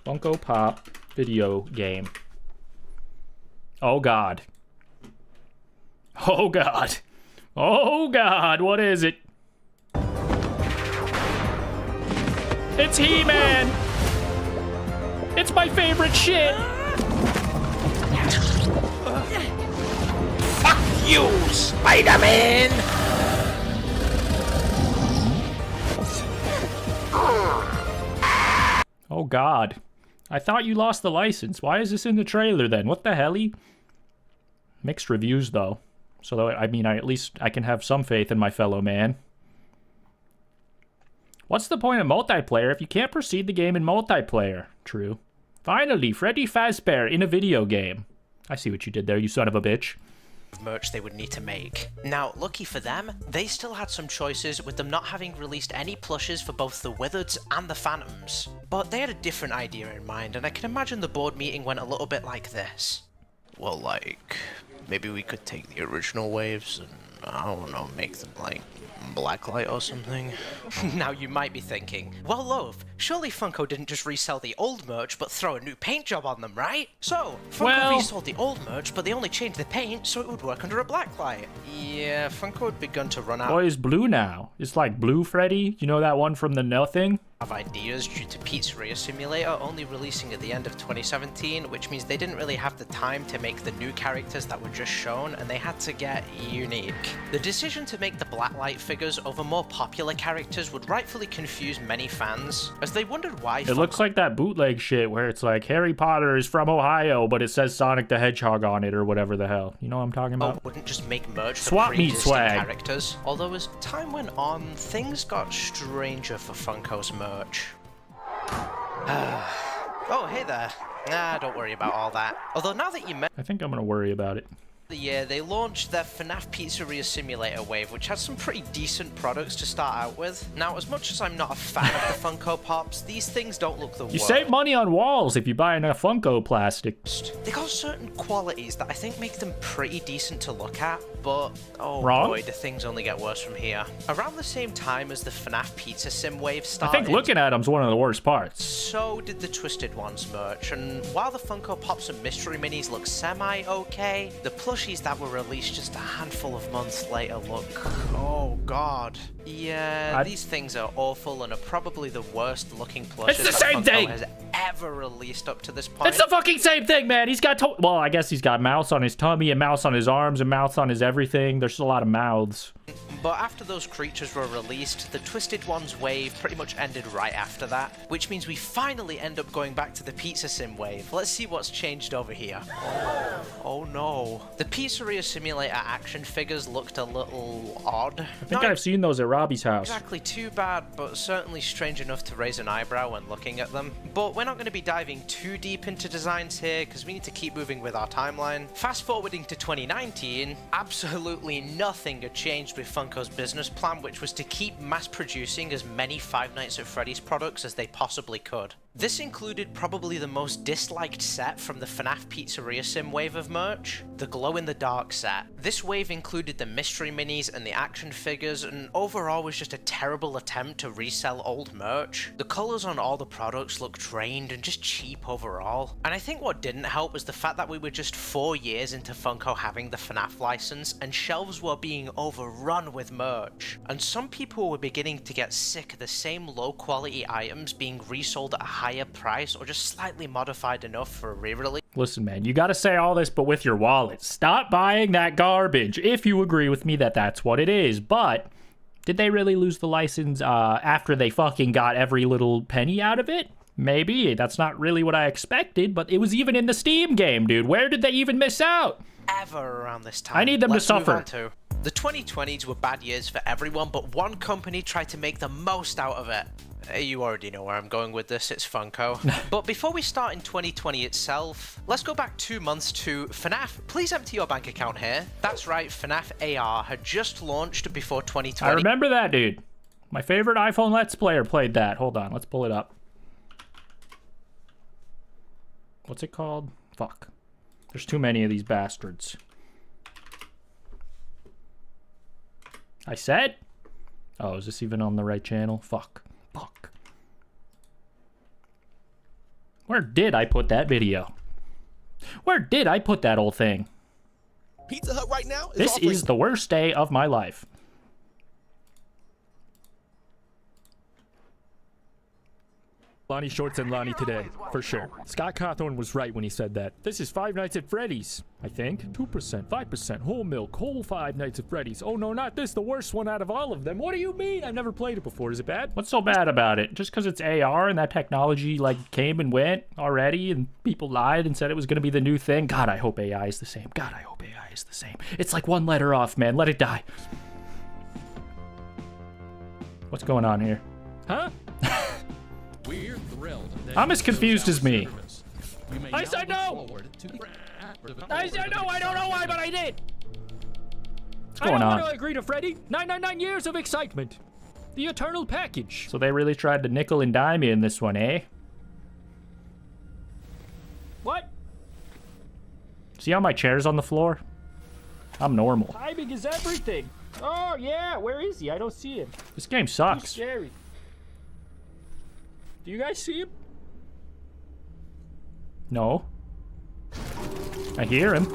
Funko Pop video game. Oh God. Oh God. Oh God, what is it? It's He-Man! It's my favorite shit! Fuck you, Spider-Man! Oh God. I thought you lost the license. Why is this in the trailer then? What the helly? Mixed reviews though. So I mean, at least I can have some faith in my fellow man. What's the point of multiplayer if you can't proceed the game in multiplayer? True. Finally, Freddy Fazbear in a video game. I see what you did there, you son of a bitch. Merch they would need to make. Now, lucky for them, they still had some choices, with them not having released any plushes for both the Wizards and the Phantoms. But they had a different idea in mind, and I can imagine the board meeting went a little bit like this. Well, like, maybe we could take the original waves and, I don't know, make them like blacklight or something. Now you might be thinking, well, Loaf, surely Funko didn't just resell the old merch but throw a new paint job on them, right? So, Funko resold the old merch, but they only changed the paint so it would work under a blacklight. Yeah, Funko had begun to run out. Boy, it's blue now. It's like Blue Freddy. You know that one from the Nothing? Of ideas due to Pizzeria Simulator only releasing at the end of 2017, which means they didn't really have the time to make the new characters that were just shown, and they had to get unique. The decision to make the blacklight figures over more popular characters would rightfully confuse many fans, as they wondered why. It looks like that bootleg shit where it's like Harry Potter is from Ohio, but it says Sonic the Hedgehog on it or whatever the hell. You know what I'm talking about? Wouldn't just make merch for Swap meet pre-existing swag. characters. Although as time went on, things got stranger for Funko's merch. Oh, hey there. Nah, don't worry about all that. Although now that you mention, I think I'm gonna worry about it. the year, they launched their FNAF Pizzeria Simulator wave, which has some pretty decent products to start out with. Now, as much as I'm not a fan of the Funko Pops, these things don't look the worst. You save money on walls if you buy enough Funko plastic. They got certain qualities that I think make them pretty decent to look at, but oh Wrong? boy, do things only get worse from here. Around the same time as the FNAF Pizza Sim wave started, I think looking at them's one of the worst parts. so did the Twisted Ones merch, and while the Funko Pops and Mystery Minis look semi-okay, the plushies that were released just a handful of months later look, oh god. Yeah, these things are awful and are probably the worst looking plushes It's the same Funko thing! has ever released up to this point. It's the fucking same thing, man. He's got well, I guess he's got mouths on his tummy and mouths on his arms and mouths on his everything. There's a lot of mouths. But after those creatures were released, the Twisted Ones wave pretty much ended right after that, which means we finally end up going back to the Pizza Sim wave. Let's see what's changed over here. Oh no. The Pizzeria Simulator action figures looked a little odd. I think I've seen those at Robbie's house. Exactly too bad, but certainly strange enough to raise an eyebrow when looking at them. But we're not going to be diving too deep into designs here, because we need to keep moving with our timeline. Fast forwarding to 2019, absolutely nothing had changed with Funko's business plan, which was to keep mass producing as many Five Nights at Freddy's products as they possibly could. This included probably the most disliked set from the FNAF Pizzeria Sim wave of merch, the glow-in-the-dark set. This wave included the mystery minis and the action figures, and overall was just a terrible attempt to resell old merch. The colours on all the products looked drained and just cheap overall. And I think what didn't help was the fact that we were just 4 years into Funko having the FNAF license, and shelves were being overrun with merch. And some people were beginning to get sick of the same low-quality items being resold at a higher price or just slightly modified enough for a re-release. Listen, man, you gotta say all this, but with your wallet. Stop buying that garbage, if you agree with me that that's what it is. But did they really lose the license after they fucking got every little penny out of it? Maybe. That's not really what I expected, but it was even in the Steam game, dude. Where did they even miss out? Ever around this time. I need them to suffer. The 2020s were bad years for everyone, but one company tried to make the most out of it. You already know where I'm going with this, it's Funko. But before we start in 2020 itself, let's go back 2 months to FNAF. Please empty your bank account here. That's right, FNAF AR had just launched before 2020. I remember that, dude. My favorite iPhone Let's Player played that. Hold on, let's pull it up. What's it called? Fuck. There's too many of these bastards. I said? Oh, is this even on the right channel? Fuck. Fuck. Where did I put that video? Where did I put that old thing? Pizza Hut right now This is the worst day of my life. Lonnie Shorts and Lonnie today, for sure. Scott Cawthorn was right when he said that. This is Five Nights at Freddy's, I think. 2%, 5%, whole milk, whole Five Nights at Freddy's. Oh no, not this, the worst one out of all of them. What do you mean? I've never played it before. Is it bad? What's so bad about it? Just because it's AR and that technology like came and went already and people lied and said it was going to be the new thing? God, I hope AI is the same. God, I hope AI is the same. It's like one letter off, man. Let it die. What's going on here? Huh? We're thrilled. I'm as confused as me. I said no! I said no, I don't know why, but I did. What's I going don't on? want to agree to Freddy. 999 years of excitement. The eternal package. So they really tried to nickel and dime me in this one, eh? What? See how my chair's on the floor? I'm normal. Timing is everything. Oh, yeah. Where is he? I don't see him. This game sucks. Too scary. Do you guys see him? No. I hear him.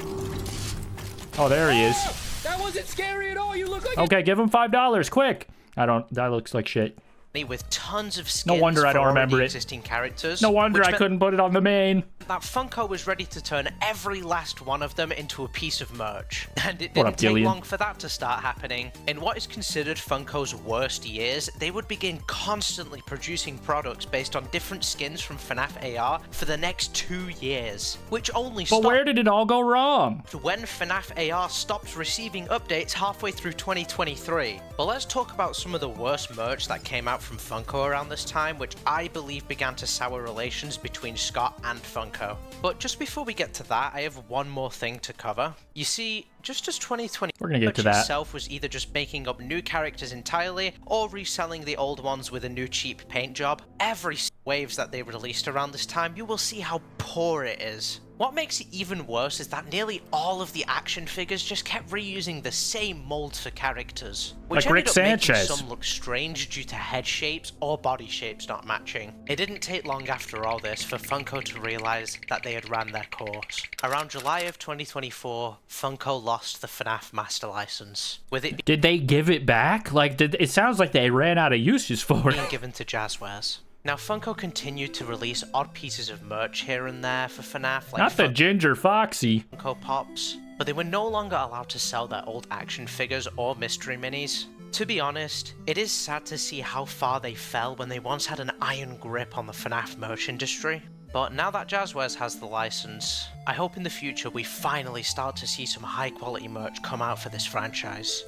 Oh, there he is. That wasn't scary at all. You look like Okay, give him $5, quick. I don't. That looks like shit. With tons of skins No wonder I don't for remember already it. existing characters. No wonder I couldn't put it on the main. That Funko was ready to turn every last one of them into a piece of merch. And it What didn't up, take Gillian? long for that to start happening. In what is considered Funko's worst years, they would begin constantly producing products based on different skins from FNAF AR for the next 2 years, which only But stopped where did it all go wrong? when FNAF AR stopped receiving updates halfway through 2023. But let's talk about some of the worst merch that came out from Funko around this time, which I believe began to sour relations between Scott and Funko. But just before we get to that, I have one more thing to cover. You see, just as 2020 We're gonna get to that. itself was either just making up new characters entirely or reselling the old ones with a new cheap paint job, every waves that they released around this time, you will see how poor it is. What makes it even worse is that nearly all of the action figures just kept reusing the same molds for characters, which Like Rick ended up making Sanchez. some look strange due to head shapes or body shapes not matching. It didn't take long after all this for Funko to realize that they had ran their course. Around July of 2024, Funko lost the FNAF master license, with it Did they give it back? Like, it sounds like they ran out of uses for being it. given to Jazzwares. Now, Funko continued to release odd pieces of merch here and there for FNAF, like Not the Ginger Foxy. Funko Pops, but they were no longer allowed to sell their old action figures or mystery minis. To be honest, it is sad to see how far they fell when they once had an iron grip on the FNAF merch industry. But now that Jazzwares has the license, I hope in the future we finally start to see some high quality merch come out for this franchise.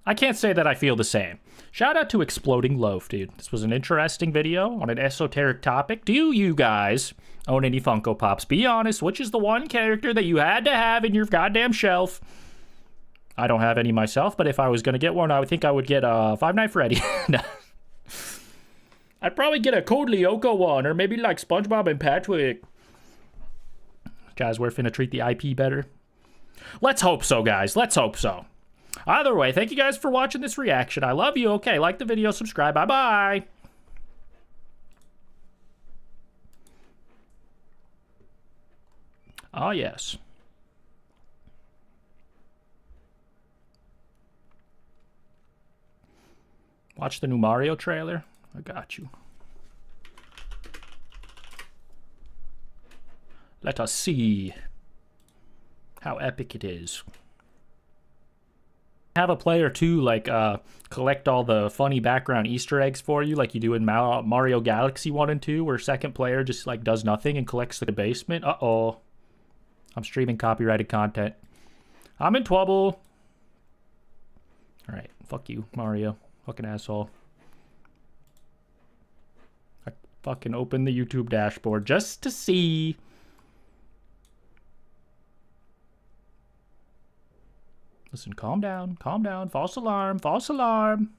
I can't say that I feel the same. Shout out to Exploding Loaf, dude. This was an interesting video on an esoteric topic. Do you guys own any Funko Pops? Be honest, which is the one character that you had to have in your goddamn shelf? I don't have any myself, but if I was going to get one, I would think I would get a Five Nights Freddy. No. I'd probably get a Code Lyoko one, or maybe like SpongeBob and Patrick. Guys, we're finna treat the IP better. Let's hope so, guys. Let's hope so. Either way, thank you guys for watching this reaction. I love you. Okay, like the video, subscribe. Bye-bye. Oh, yes. Watch the new Mario trailer. I got you. Let us see how epic it is. Have a player too, like collect all the funny background Easter eggs for you, like you do in Mario Galaxy 1 and 2, where second player just like does nothing and collects the basement. Uh-oh. I'm streaming copyrighted content. I'm in trouble. Alright, fuck you, Mario. Fucking asshole. I fucking opened the YouTube dashboard just to see. Listen, calm down, calm down. False alarm, false alarm.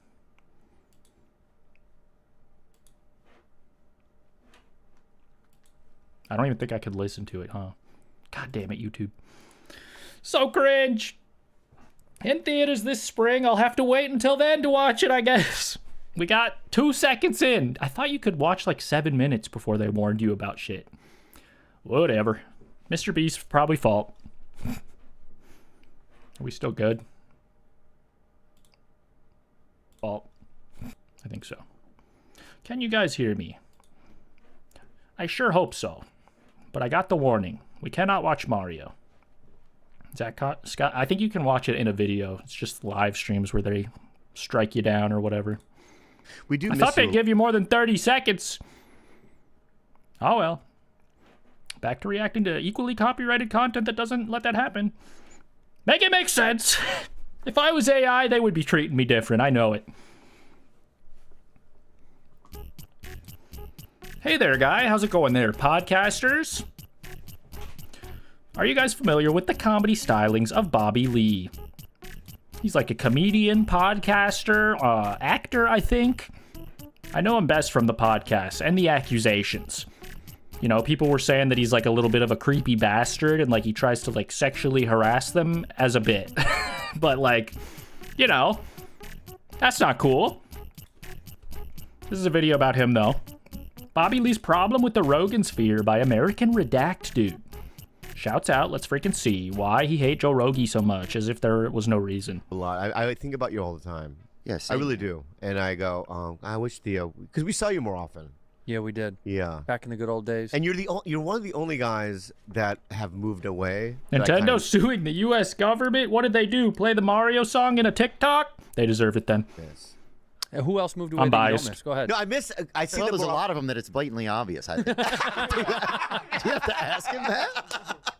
I don't even think I could listen to it, huh? God damn it, YouTube. So cringe. In theaters this spring. I'll have to wait until then to watch it, I guess. We got 2 seconds in. I thought you could watch like 7 minutes before they warned you about shit. Whatever. MrBeast's probably fault. Are we still good? Fault. I think so. Can you guys hear me? I sure hope so. But I got the warning. We cannot watch Mario. Is that Scott? I think you can watch it in a video. It's just live streams where they strike you down or whatever. We do. I thought they'd give you more than 30 seconds. Oh well. Back to reacting to equally copyrighted content that doesn't let that happen. Make it make sense. If I was AI, they would be treating me different. I know it. Hey there, guy. How's it going there, podcasters? Are you guys familiar with the comedy stylings of Bobby Lee? He's like a comedian, podcaster, actor, I think. I know him best from the podcast and the accusations. You know, people were saying that he's like a little bit of a creepy bastard and like he tries to like sexually harass them as a bit. But like, you know, that's not cool. This is a video about him though. Bobby Lee's problem with the Rogan sphere by American Redact Dude. Shouts out, let's freaking see why he hates Joe Rogan so much, as if there was no reason. A lot. I think about you all the time. Yes, I really do. And I go, I wish Theo, because we saw you more often. Yeah, we did. Yeah. Back in the good old days. And you're one of the only guys that have moved away. Nintendo suing the U.S. government? What did they do? Play the Mario song in a TikTok? They deserve it then. Yes. Who else moved away? I'm biased. Miss? Go ahead. No, I see there's a lot of them that it's blatantly obvious. I think. Do you have to ask him that?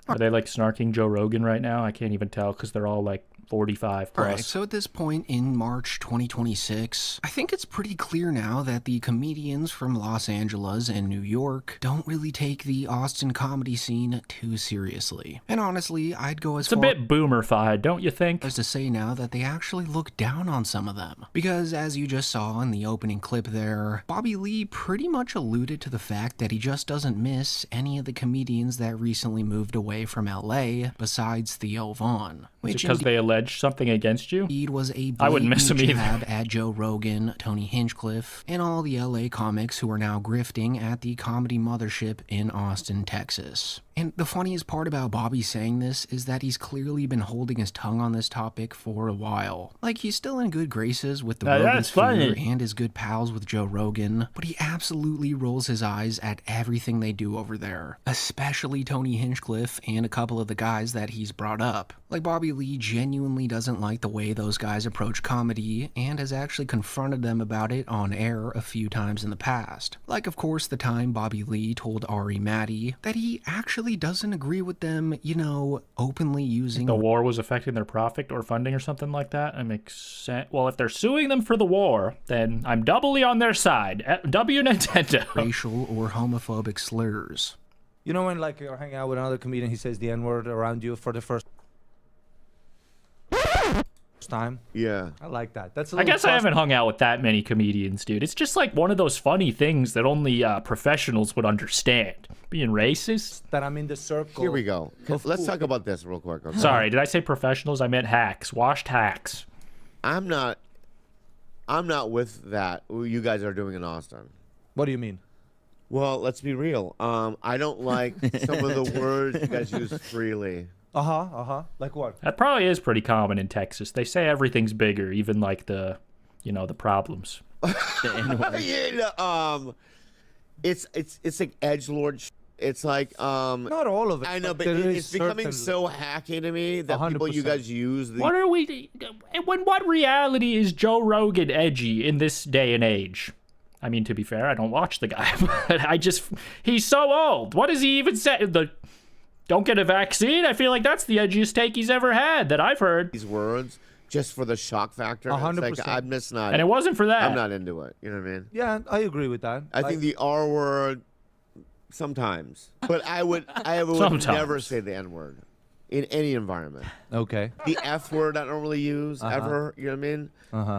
Are they like snarking Joe Rogan right now? I can't even tell because they're all like 45 plus. All right, so at this point in March 2026, I think it's pretty clear now that the comedians from Los Angeles and New York don't really take the Austin comedy scene too seriously. And honestly, I'd go as far... It's a bit boomerfied, don't you think? ...as to say now that they actually look down on some of them. Because as you just saw in the opening clip there, Bobby Lee pretty much alluded to the fact that he just doesn't miss any of the comedians that recently moved away from LA besides Theo Von. Which because they alleged something against you? Indeed was a I wouldn't miss him either. Jab at Joe Rogan, Tony Hinchcliffe, and all the LA comics who are now grifting at the comedy mothership in Austin, Texas. And the funniest part about Bobby saying this is that he's clearly been holding his tongue on this topic for a while. Like, he's still in good graces with the Rogan sphere and is good pals with Joe Rogan, but he absolutely rolls his eyes at everything they do over there, especially Tony Hinchcliffe and a couple of the guys that he's brought up. Like, Bobby Lee genuinely doesn't like the way those guys approach comedy and has actually confronted them about it on air a few times in the past. Like, of course, the time Bobby Lee told Ari Matty that he actually doesn't agree with them, you know, openly using... The war was affecting their profit or funding or something like that? That makes sense. Well, if they're suing them for the war, then I'm doubly on their side. W Nintendo. Racial or homophobic slurs. You know when, like, you're hanging out with another comedian, he says the N-word around you for the first time? Yeah. I like that. That's I guess I haven't hung out with that many comedians, dude. It's just like one of those funny things that only professionals would understand. Being racist. That I'm in the circle. Here we go. Let's talk about this real quick. Okay? Sorry, did I say professionals? I meant hacks. Washed hacks. I'm not with that. What you guys are doing in Austin. What do you mean? Well, let's be real. I don't like some of the words you guys use freely. Like what? That probably is pretty common in Texas. They say everything's bigger, even like the, you know, the problems. It's like edgelord. It's like not all of it. I know, but there it's is becoming certainly- so hacky to me that people, you 100%. guys use. What are we? When what reality is Joe Rogan edgy in this day and age? I mean, to be fair, I don't watch the guy, but he's so old. What does he even say? Don't get a vaccine? I feel like that's the edgiest take he's ever had that I've heard. These words just for the shock factor. 100%. Like, I'm just not. And it wasn't for that. I'm not into it. You know what I mean? Yeah, I agree with that. I think the R word sometimes, but I would Sometimes. never say the N word in any environment. Okay. The F word I don't really use ever. You know what I mean?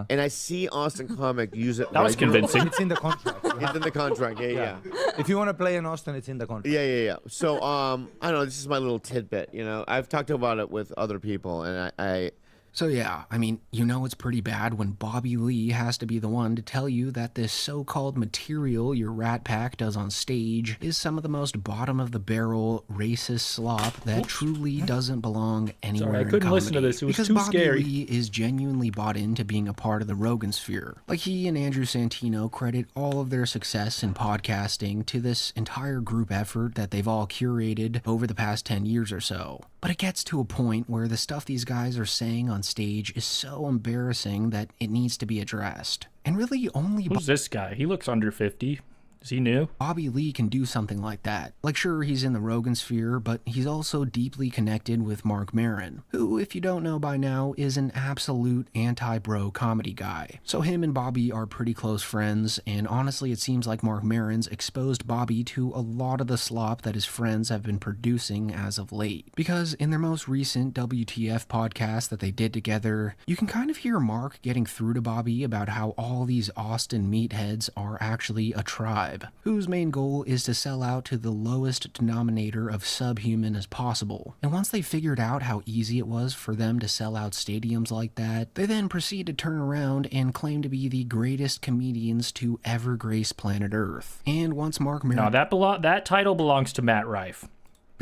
And I see Austin Comic use it. That was convincing. It's in the contract. It's in the contract. Yeah. If you want to play in Austin, it's in the contract. Yeah. So I don't know. This is my little tidbit. You know, I've talked about it with other people, and I So yeah, I mean, you know it's pretty bad when Bobby Lee has to be the one to tell you that this so-called material your Rat Pack does on stage is some of the most bottom-of-the-barrel racist slop that truly doesn't belong anywhere. Sorry, I couldn't in listen to comedy. this. It was because too Bobby scary. Lee is genuinely bought into being a part of the Rogan sphere. Like he and Andrew Santino credit all of their success in podcasting to this entire group effort that they've all curated over the past 10 years or so. But it gets to a point where the stuff these guys are saying on stage is so embarrassing that it needs to be addressed. And really only Who's this guy? He looks under 50. Is he new? Bobby Lee can do something like that. Like, sure, he's in the Rogan sphere, but he's also deeply connected with Mark Maron, who, if you don't know by now, is an absolute anti-bro comedy guy. So him and Bobby are pretty close friends, and honestly, it seems like Mark Maron's exposed Bobby to a lot of the slop that his friends have been producing as of late. Because in their most recent WTF podcast that they did together, you can kind of hear Mark getting through to Bobby about how all these Austin meatheads are actually a tribe, whose main goal is to sell out to the lowest denominator of subhuman as possible. And once they figured out how easy it was for them to sell out stadiums like that, they then proceed to turn around and claim to be the greatest comedians to ever grace planet Earth. And once Mark Maron... No, that title belongs to Matt Rife.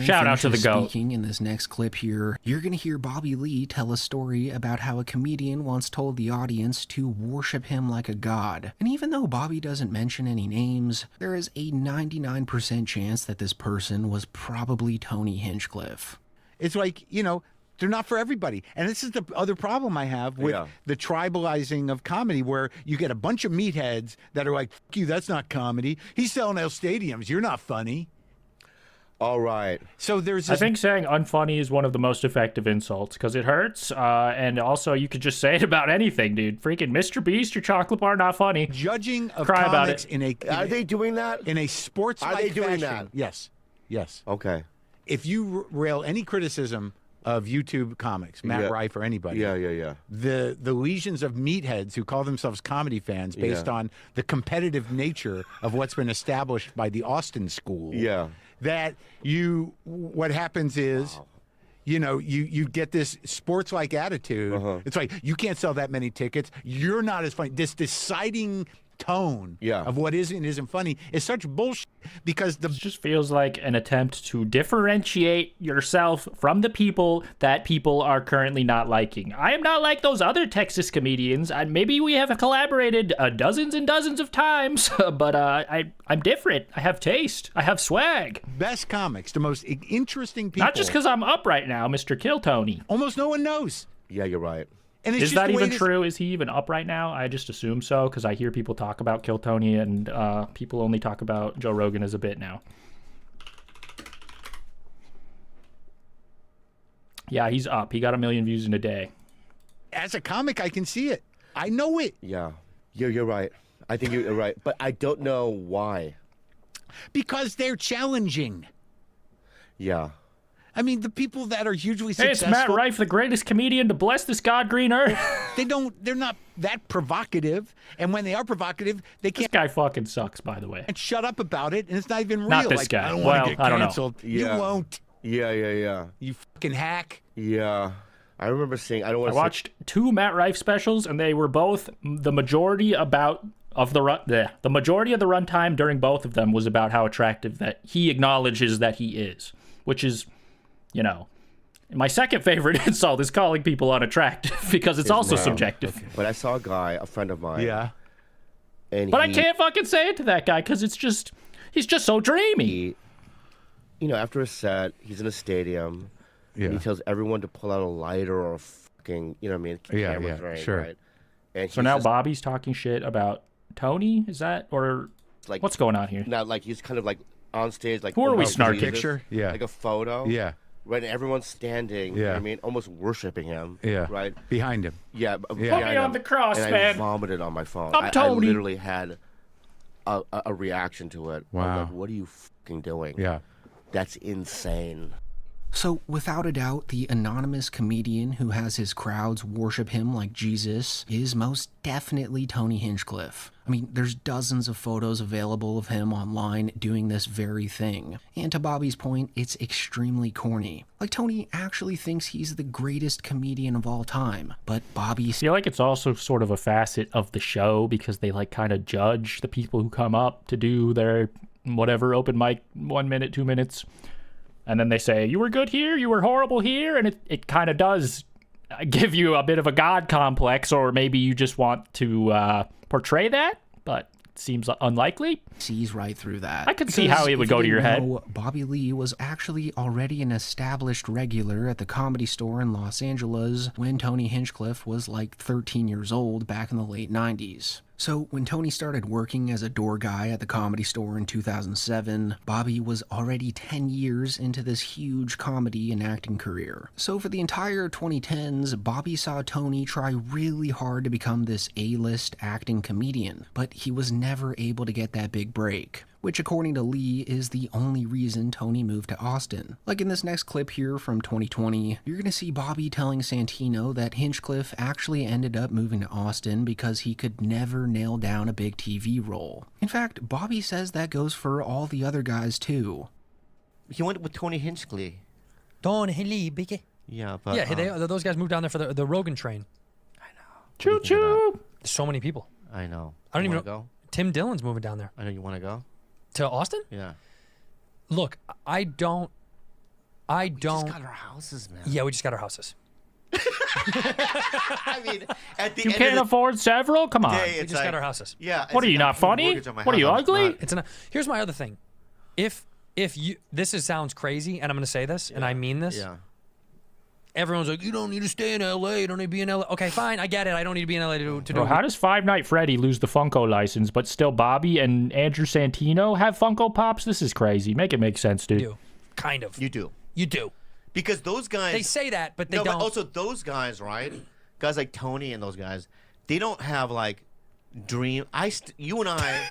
Shout out to the GOAT. Speaking in this next clip here, you're going to hear Bobby Lee tell a story about how a comedian once told the audience to worship him like a god. And even though Bobby doesn't mention any names, there is a 99% chance that this person was probably Tony Hinchcliffe. It's like, you know, they're not for everybody. And this is the other problem I have with the tribalizing of comedy, where you get a bunch of meatheads that are like, "F you, that's not comedy. He's selling out stadiums. You're not funny." All right. So there's I think saying unfunny is one of the most effective insults because it hurts. And also you could just say it about anything, dude. Freaking MrBeast, your chocolate bar, not funny. Judging of Cry about comics it. Are they doing that? In a sports-like Are they doing fashion. that? Yes. Yes. Okay. If you rail any criticism of YouTube comics, Matt Rife or anybody. Yeah. The legions of meatheads who call themselves comedy fans based on the competitive nature of what's been established by the Austin School. Yeah. That what happens is, you know, you get this sports-like attitude. It's like, you can't sell that many tickets. You're not as funny. This deciding tone of what is and isn't funny is such bullshit, because It just feels like an attempt to differentiate yourself from the people that people are currently not liking. I am not like those other Texas comedians. Maybe we have collaborated dozens and dozens of times, but I'm different. I have taste. I have swag. Best comics, the most interesting people. Not just because I'm up right now, Mr. Kill Tony. Almost no one knows. Yeah, you're right. And it's Is just that the way even it is. true? Is he even up right now? I just assume so because I hear people talk about Kill Tony, and people only talk about Joe Rogan as a bit now. Yeah, he's up. He got 1 million views in a day. As a comic, I can see it. I know it. Yeah. You're right. I think you're right. But I don't know why. Because they're challenging. Yeah. I mean, the people that are hugely Hey, successful... it's Matt Rife, the greatest comedian to bless this god green earth. They're not that provocative. And when they are provocative, they can't... This guy fucking sucks, by the way. And shut up about it, and it's not even real. Not this like, guy. I don't Well, want to get I don't know. canceled. Yeah. You won't. Yeah. You fucking hack. Yeah. I remember seeing... I watched 2 Matt Rife specials, and they were both the majority of the majority of the runtime during both of them was about how attractive that he acknowledges that he is, which is, you know, my second favorite insult is calling people unattractive because it's also subjective. Okay. But I saw a guy, a friend of mine. Yeah. And I can't fucking say it to that guy because he's just so dreamy. after a set, he's in a stadium. Yeah. And he tells everyone to pull out a lighter or a fucking, camera frame, sure. right? And So now Bobby's talking shit about Tony? Is that, or like, what's going on here? Now, like, he's kind of like on stage, like, who are we snarking? Picture? Yeah. Like a photo. Yeah. Right, and everyone's standing, almost worshiping him. Yeah. Right? Behind him. Yeah. Put me on the cross, and man. I vomited on my phone. I'm I Tony. literally had a reaction to it. Wow. I'm like, what are you fucking doing? Yeah. That's insane. So, without a doubt, the anonymous comedian who has his crowds worship him like Jesus is most definitely Tony Hinchcliffe. I mean, there's dozens of photos available of him online doing this very thing. And to Bobby's point, it's extremely corny. Like, Tony actually thinks he's the greatest comedian of all time, but Bobby... I feel like it's also sort of a facet of the show because they, like, kind of judge the people who come up to do their whatever open mic 1 minute, 2 minutes. And then they say, you were good here, you were horrible here, and it kind of does give you a bit of a God complex, or maybe you just want to portray that, but it seems unlikely. Sees right through that. I could see how it would go to your head. Bobby Lee was actually already an established regular at the Comedy Store in Los Angeles when Tony Hinchcliffe was like 13 years old back in the late 90s. So when Tony started working as a door guy at the Comedy Store in 2007, Bobby was already 10 years into this huge comedy and acting career. So for the entire 2010s, Bobby saw Tony try really hard to become this A-list acting comedian, but he was never able to get that big break, which according to Lee is the only reason Tony moved to Austin. Like in this next clip here from 2020, you're gonna see Bobby telling Santino that Hinchcliffe actually ended up moving to Austin because he could never nail down a big TV role. In fact, Bobby says that goes for all the other guys too. He went with Tony Hinchcliffe. Tony Hinchcliffe. Yeah, but... Yeah, those guys moved down there for the Rogan train. I know. Choo-choo! So many people. I know. I don't even know. Go? Tim Dillon's moving down there. I know you want to go. To Austin? Yeah. Look, I don't. We just got our houses, man. Yeah, we just got our houses. I mean, at the you end can't of afford several? Come on. We just got our houses. Yeah. What are you, not funny? What are you, ugly? Here's my other thing. If you, sounds crazy, and I'm going to say this, and I mean this. Yeah. Everyone's like, you don't need to stay in LA. You don't need to be in LA. Okay, fine. I get it. I don't need to be in LA to do Bro, how does Five Night Freddy lose the Funko license, but still Bobby and Andrew Santino have Funko Pops? This is crazy. Make it make sense, dude. You do. Kind of. You do. You do. Because those guys... They say that, but they don't. But also those guys, right? Guys like Tony and those guys, they don't have, like, dream... You and I...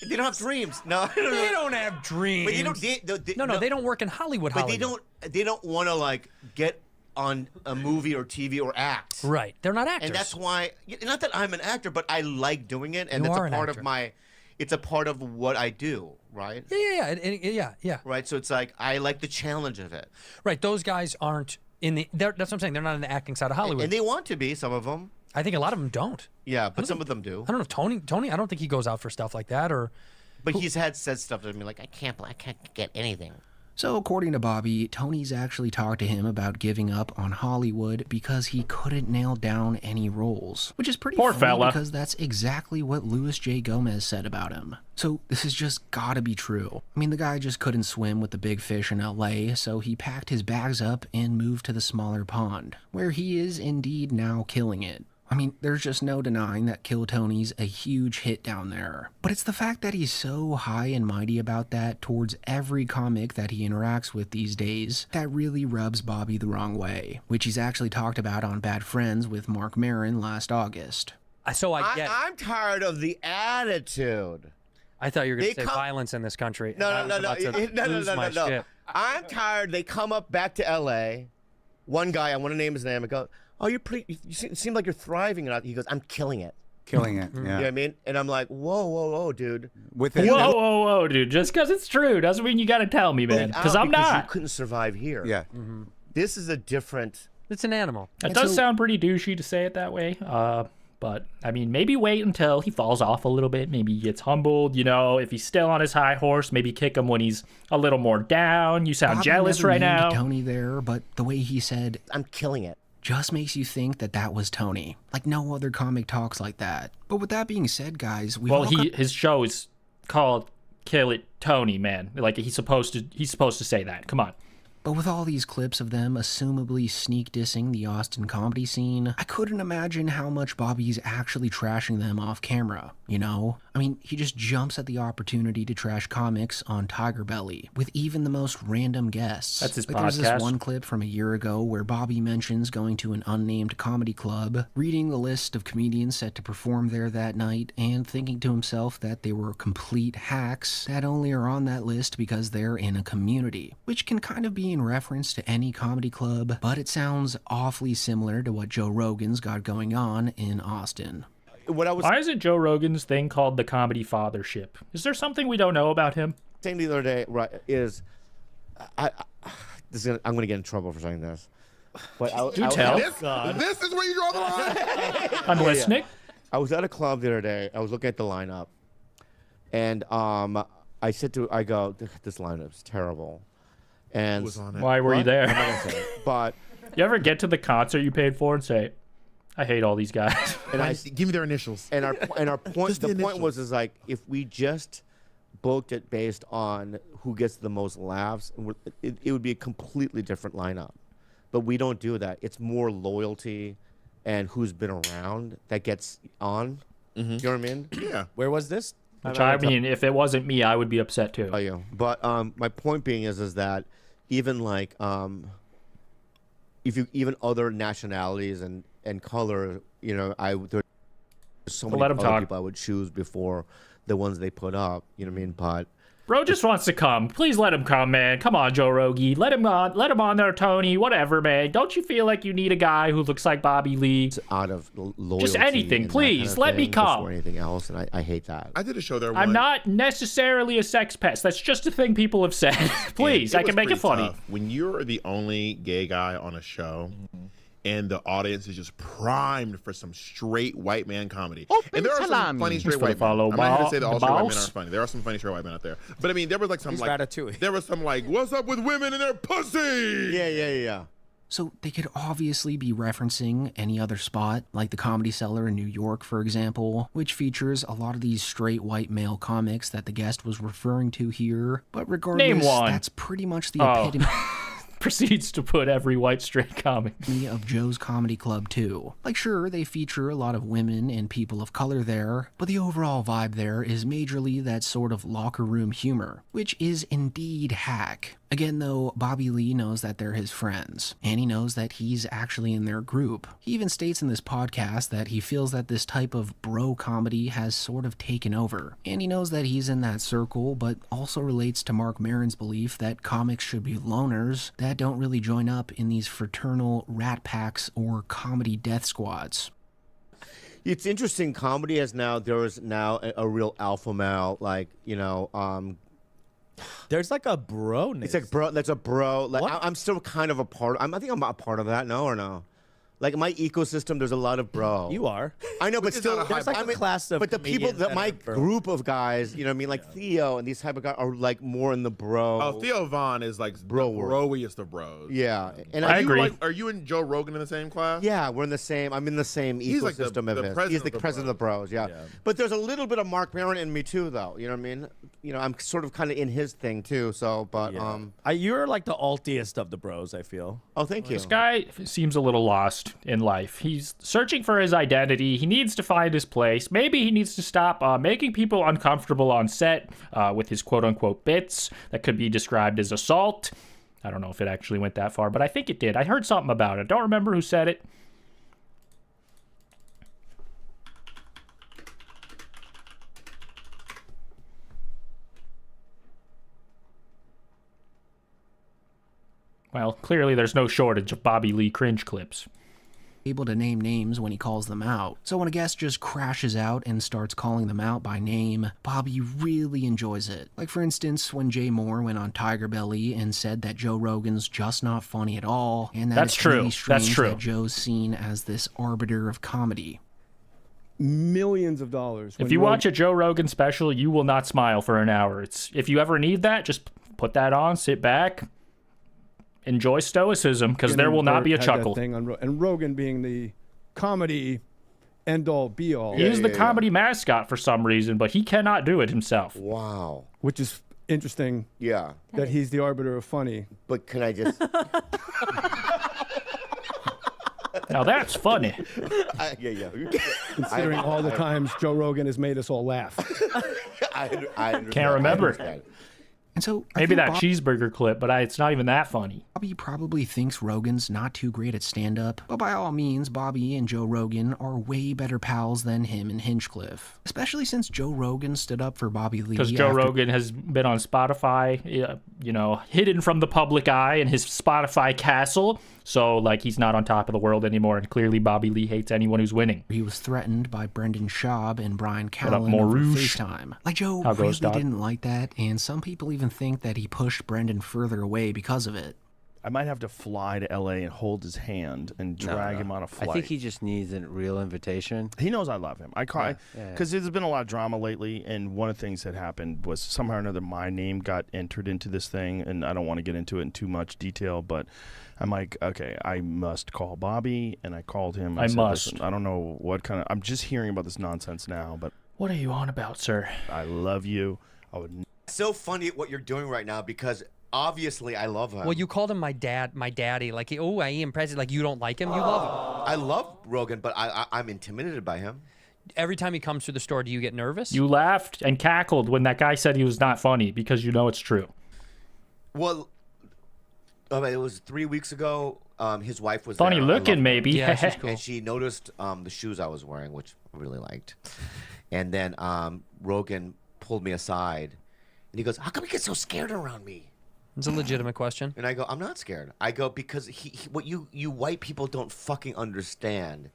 They don't have dreams. No, they don't have dreams. But they don't... They don't work in Hollywood. But they don't want to, like, get on a movie or TV or act. Right. They're not actors. And that's why... Not that I'm an actor, but I like doing it, and it's a part of my... It's a part of what I do, right? Yeah. Right, so it's like, I like the challenge of it. Right, those guys aren't in the... That's what I'm saying. They're not in the acting side of Hollywood. And they want to be, some of them. I think a lot of them don't. Yeah, but some of them do. I don't know if Tony, I don't think he goes out for stuff like that, or... But he's said stuff to me like, I can't get anything. So according to Bobby, Tony's actually talked to him about giving up on Hollywood because he couldn't nail down any roles, which is pretty funny because that's exactly what Luis J. Gomez said about him. So this has just gotta be true. I mean, the guy just couldn't swim with the big fish in LA, so he packed his bags up and moved to the smaller pond, where he is indeed now killing it. I mean, there's just no denying that Kill Tony's a huge hit down there. But it's the fact that he's so high and mighty about that towards every comic that he interacts with these days that really rubs Bobby the wrong way, which he's actually talked about on Bad Friends with Mark Maron last August. I'm tired of the attitude. I thought you were going to say violence in this country. No. Shit. I'm tired. They come up back to L.A. One guy, I want to name his name, and go, oh, you seem like you're thriving. And he goes, I'm killing it. Killing it, yeah. You know what I mean? And I'm like, whoa, dude. Whoa, dude. Just because it's true doesn't mean you got to tell me, man. Because I'm not. You couldn't survive here. Yeah. Mm-hmm. This is a different... It's an animal. It does sound pretty douchey to say it that way. But, I mean, maybe wait until he falls off a little bit. Maybe he gets humbled. You know, if he's still on his high horse, maybe kick him when he's a little more down. You sound jealous right now. Tony there, but the way he said, I'm killing it, just makes you think that that was Tony. Like no other comic talks like that. But with that being said, guys, his show is called kill it, Tony, man. Like, he's supposed to say that. Come on. But with all these clips of them assumably sneak dissing the Austin comedy scene, I couldn't imagine how much Bobby's actually trashing them off camera, you know? I mean, he just jumps at the opportunity to trash comics on Tiger Belly, with even the most random guests. That's his like, podcast. There's this one clip from a year ago where Bobby mentions going to an unnamed comedy club, reading the list of comedians set to perform there that night, and thinking to himself that they were complete hacks that only are on that list because they're in a community, which can kind of be in reference to any comedy club, but it sounds awfully similar to what Joe Rogan's got going on in Austin. Why is it Joe Rogan's thing called the comedy fathership? Is there something we don't know about him? Saying the other day, right, is I'm going to get in trouble for saying this. But Do tell. This is where you draw the line. I'm listening. I was at a club the other day. I was looking at the lineup, and I go, this lineup's terrible. And why were you there? I'm not gonna say it, but you ever get to the concert you paid for and say, I hate all these guys? And give me their initials. And our point, the point was like, if we just booked it based on who gets the most laughs, it would be a completely different lineup. But we don't do that. It's more loyalty and who's been around that gets on. You know what I mean? Yeah. Where was this? Which, I mean, if it wasn't me, I would be upset too. Oh yeah. But my point being is that even like if you even other nationalities and color, you know, there's so many other people I would choose before the ones they put up. You know what I mean? But bro just wants to come. Please let him come, man. Come on, Joe Rogie. Let him on there, Tony. Whatever, man. Don't you feel like you need a guy who looks like Bobby Lee? Out of loyalty. Just anything, please. Kind of let me come. Before anything else, and I hate that. I did a show there. I'm not necessarily a sex pest. That's just a thing people have said. Please, I can make it funny. Tough. When you're the only gay guy on a show, and the audience is just primed for some straight white man comedy. And there are some funny straight white men. I'm not going to say that all straight white men aren't funny. There are some funny straight white men out there. But I mean, there was like some there was some like, what's up with women and their pussy? Yeah. So they could obviously be referencing any other spot, like the Comedy Cellar in New York, for example, which features a lot of these straight white male comics that the guest was referring to here. But regardless, Name one. That's pretty much the epitome. Proceeds to put every white straight comic of Joe's Comedy Club too. Like, sure, they feature a lot of women and people of color there, but the overall vibe there is majorly that sort of locker room humor, which is indeed hack. Again, though, Bobby Lee knows that they're his friends, and he knows that he's actually in their group. He even states in this podcast that he feels that this type of bro comedy has sort of taken over, and he knows that he's in that circle, but also relates to Mark Maron's belief that comics should be loners that don't really join up in these fraternal rat packs or comedy death squads. It's interesting. Comedy there is now a real alpha male, like, you know, there's like a bro. It's like bro. That's a bro. Like I'm still kind of a part. I think I'm a part of that. No or no? Like in my ecosystem, there's a lot of bro. You are. I know, but still, there's like a class of. But the people my group of guys, you know what I mean, like Theo and these type of guys are like more in the bro. Oh, Theo Vaughn is like bro the broiest of bros. Yeah, and I agree. Are you and Joe Rogan in the same class? Yeah, we're in the same. I'm in the same ecosystem of his. He's the president of the bros. Yeah, but there's a little bit of Mark Maron in me too, though. You know what I mean? You know, I'm sort of kind of in his thing too. So, but you're like the altiest of the bros, I feel. Oh, thank you. This guy seems a little lost in life. He's searching for his identity. He needs to find his place. Maybe he needs to stop making people uncomfortable on set with his quote-unquote bits that could be described as assault. I don't know if it actually went that far, but I think it did. I heard something about it. Don't remember who said it. Well, clearly there's no shortage of Bobby Lee cringe clips. Able to name names when he calls them out. So when a guest just crashes out and starts calling them out by name, Bobby really enjoys it. Like for instance, when Jay Moore went on Tiger Belly and said that Joe Rogan's just not funny at all, and that it's really strange that Joe's seen as this arbiter of comedy. Millions of dollars. If you watch a Joe Rogan special, you will not smile for an hour. If you ever need that, just put that on, sit back, enjoy stoicism, because there will not be a chuckle. And Rogan being the comedy end all be all. He is the comedy mascot for some reason, but he cannot do it himself. Wow. Which is interesting. Yeah. That he's the arbiter of funny. But can I just... Now that's funny. Yeah. Considering all the times Joe Rogan has made us all laugh. I understand. Can't remember. And so maybe that cheeseburger clip, but it's not even that funny. Bobby probably thinks Rogan's not too great at stand-up, but by all means, Bobby and Joe Rogan are way better pals than him and Hinchcliffe. Especially since Joe Rogan stood up for Bobby Lee. Because Joe Rogan has been on Spotify, you know, hidden from the public eye in his Spotify castle. So, like, he's not on top of the world anymore, and clearly Bobby Lee hates anyone who's winning. He was threatened by Brendan Schaub and Brian Callen over FaceTime. Like, Joe really didn't like that, and some people even think that he pushed Brendan further away because of it. I might have to fly to LA and hold his hand and drag him on a flight. I think he just needs a real invitation. He knows I love him. I cry because there's been a lot of drama lately, and one of the things that happened was somehow or another my name got entered into this thing, and I don't want to get into it in too much detail, but I'm like, okay, I must call Bobby, and I called him. I said, must. I don't know what kind of. I'm just hearing about this nonsense now, but what are you on about, sir? I love you. I would. So funny what you're doing right now because obviously I love him. Well, you called him my daddy. Like, oh, I am president. Like, you don't like him. You love him. I love Rogan, but I'm intimidated by him. Every time he comes through the store, do you get nervous? You laughed and cackled when that guy said he was not funny because you know it's true. Well, it was 3 weeks ago. His wife was funny there. looking, maybe. Yeah, she's cool. And she noticed the shoes I was wearing, which I really liked. And then Rogan pulled me aside, and he goes, "How come you get so scared around me?" It's a legitimate question. And I go, "I'm not scared." I go, "Because what you white people don't fucking understand."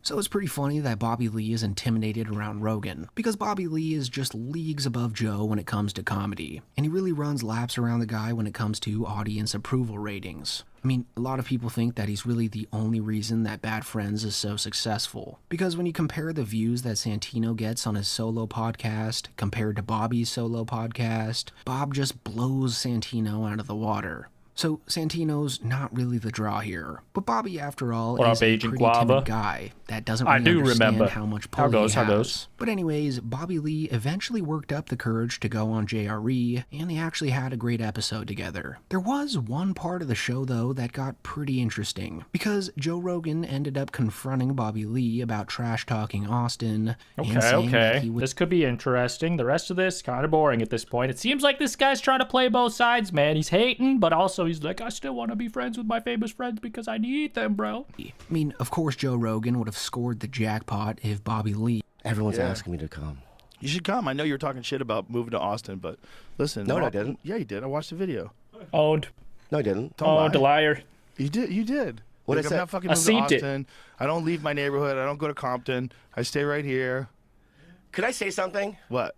So it's pretty funny that Bobby Lee is intimidated around Rogan, because Bobby Lee is just leagues above Joe when it comes to comedy, and he really runs laps around the guy when it comes to audience approval ratings. I mean, a lot of people think that he's really the only reason that Bad Friends is so successful, because when you compare the views that Santino gets on his solo podcast compared to Bobby's solo podcast, Bob just blows Santino out of the water. So Santino's not really the draw here, but Bobby, after all, is a pretty timid guy that doesn't really understand how much pull he has. But anyways, Bobby Lee eventually worked up the courage to go on JRE, and they actually had a great episode together. There was one part of the show, though, that got pretty interesting, because Joe Rogan ended up confronting Bobby Lee about trash-talking Austin. Okay. This could be interesting. The rest of this, kind of boring at this point. It seems like this guy's trying to play both sides, man. He's hating, but also he's like, I still want to be friends with my famous friends because I need them, bro. I mean, of course, Joe Rogan would have scored the jackpot if Bobby Lee... Everyone's asking me to come. You should come. I know you were talking shit about moving to Austin, but listen. No, I didn't. Yeah, you did. I watched the video. Owned. No, I didn't. Owned, a liar. You did. You did. What like, I I'm said? not fucking moving to Austin. I don't leave my neighborhood. I don't go to Compton. I stay right here. Could I say something? What?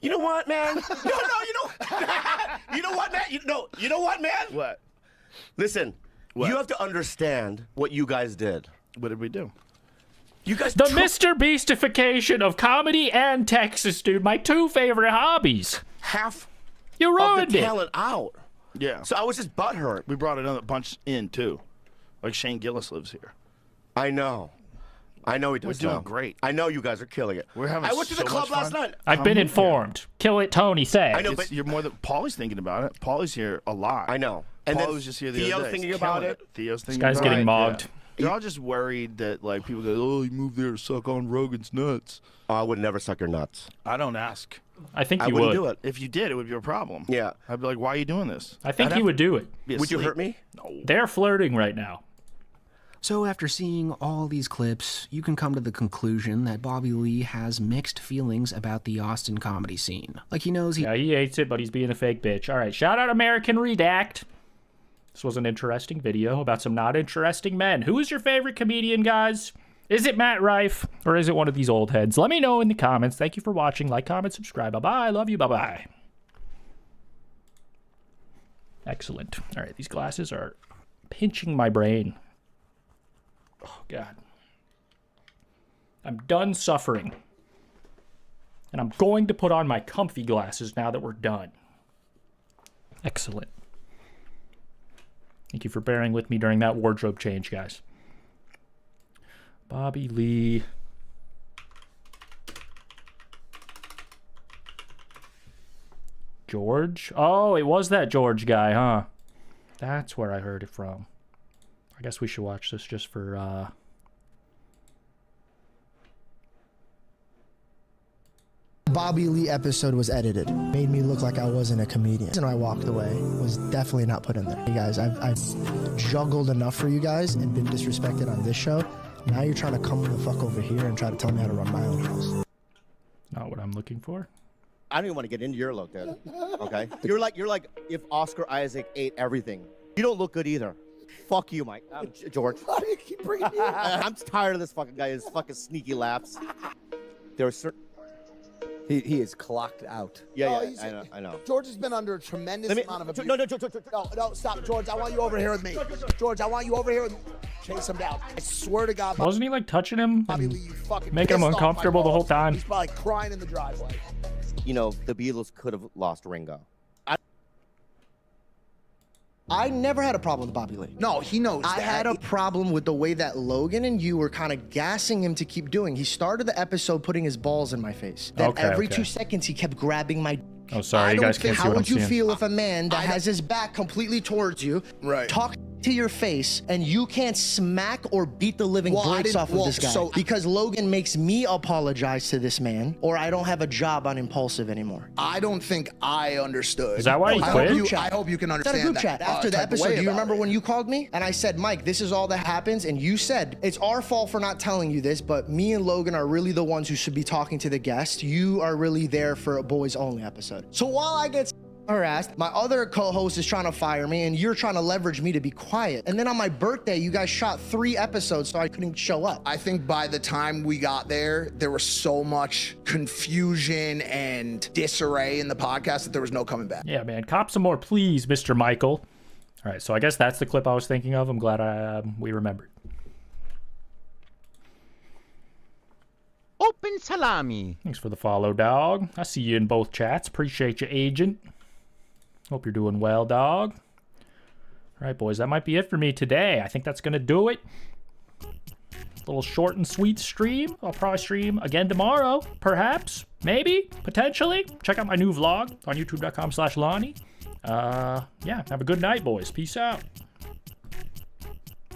You know what, man? No, you know. You know what, man? You know what, man? What? Listen, you have to understand what you guys did. What did we do? You guys the Mr. Beastification of comedy and Texas, dude. My two favorite hobbies. Half you ruined of the talent out. Yeah. So I was just butthurt. We brought another bunch in too. Like Shane Gillis lives here. I know he does. We're doing great. I know you guys are killing it. We're having. I went to the club last night. I've been informed. Kill it, Tony. Say. I know, but you're more than Paulie's thinking about it. Paulie's here a lot. I know. And Paul was just here the other day. Thinking about it. Theo's thinking about it. This guy's getting mogged. Yeah. They're all just worried that like people go, oh, you moved there to suck on Rogan's nuts. Oh, I would never suck your nuts. I don't ask. I think you would do it. If you did, it would be a problem. Yeah. I'd be like, why are you doing this? I think he would do it. Would you hurt me? No. They're flirting right now. So after seeing all these clips, you can come to the conclusion that Bobby Lee has mixed feelings about the Austin comedy scene. Like he knows he hates it, but he's being a fake bitch. All right, shout out American Redact. This was an interesting video about some not interesting men. Who is your favorite comedian, guys? Is it Matt Rife or is it one of these old heads? Let me know in the comments. Thank you for watching. Like, comment, subscribe. Bye-bye. Love you. Bye-bye. Excellent. All right, these glasses are pinching my brain. Oh, God. I'm done suffering. And I'm going to put on my comfy glasses now that we're done. Excellent. Thank you for bearing with me during that wardrobe change, guys. Bobby Lee. George? Oh, it was that George guy, huh? That's where I heard it from. I guess we should watch this just for, Bobby Lee episode was edited. Made me look like I wasn't a comedian. And I walked away. Was definitely not put in there. Hey guys, I've juggled enough for you guys and been disrespected on this show. Now you're trying to come the fuck over here and try to tell me how to run my own house. Not what I'm looking for. I don't even want to get into your look, dude. Okay? You're like if Oscar Isaac ate everything. You don't look good either. Fuck you, Mike. George. Why do you keep bringing me up? I'm tired of this fucking guy. His fucking sneaky laughs. There are certain... He is clocked out. Yeah, I know. George has been under a tremendous amount of abuse. No, stop, George. I want you over here with me. George, I want you over here with me. Chase him down. I swear to God. Wasn't he like touching him? Making him uncomfortable the whole time. He's probably crying in the driveway. You know, the Beatles could have lost Ringo. I never had a problem with Bobby Lee. No, he knows I had a problem with the way that Logan and you were kind of gassing him to keep doing. He started the episode putting his balls in my face. Then every 2 seconds he kept grabbing my... Oh, sorry, you guys can't see what I'm seeing. How would you feel if a man that has his back completely towards you talks to your face and you can't smack or beat the living brakes off of this guy? Because Logan makes me apologize to this man, or I don't have a job on Impulsive anymore. I don't think I understood. Is that why he quit? I hope you can understand that. Group chat. After the episode, do you remember when you called me? And I said, Mike, this is all that happens. And you said, it's our fault for not telling you this, but me and Logan are really the ones who should be talking to the guest. You are really there for a boys only episode. So while I get harassed, my other co-host is trying to fire me and you're trying to leverage me to be quiet. And then on my birthday, you guys shot 3 episodes so I couldn't show up. I think by the time we got there was so much confusion and disarray in the podcast that there was no coming back. Yeah, man. Cop some more, please, Mr. Michael. All right, so I guess that's the clip I was thinking of. I'm glad we remembered. Open salami. Thanks for the follow, dog. I see you in both chats. Appreciate you, agent. Hope you're doing well, dog. All right, boys, that might be it for me today. I think that's going to do it. A little short and sweet stream. I'll probably stream again tomorrow, perhaps, maybe, potentially. Check out my new vlog on youtube.com/Lonnie. Yeah, have a good night, boys. Peace out.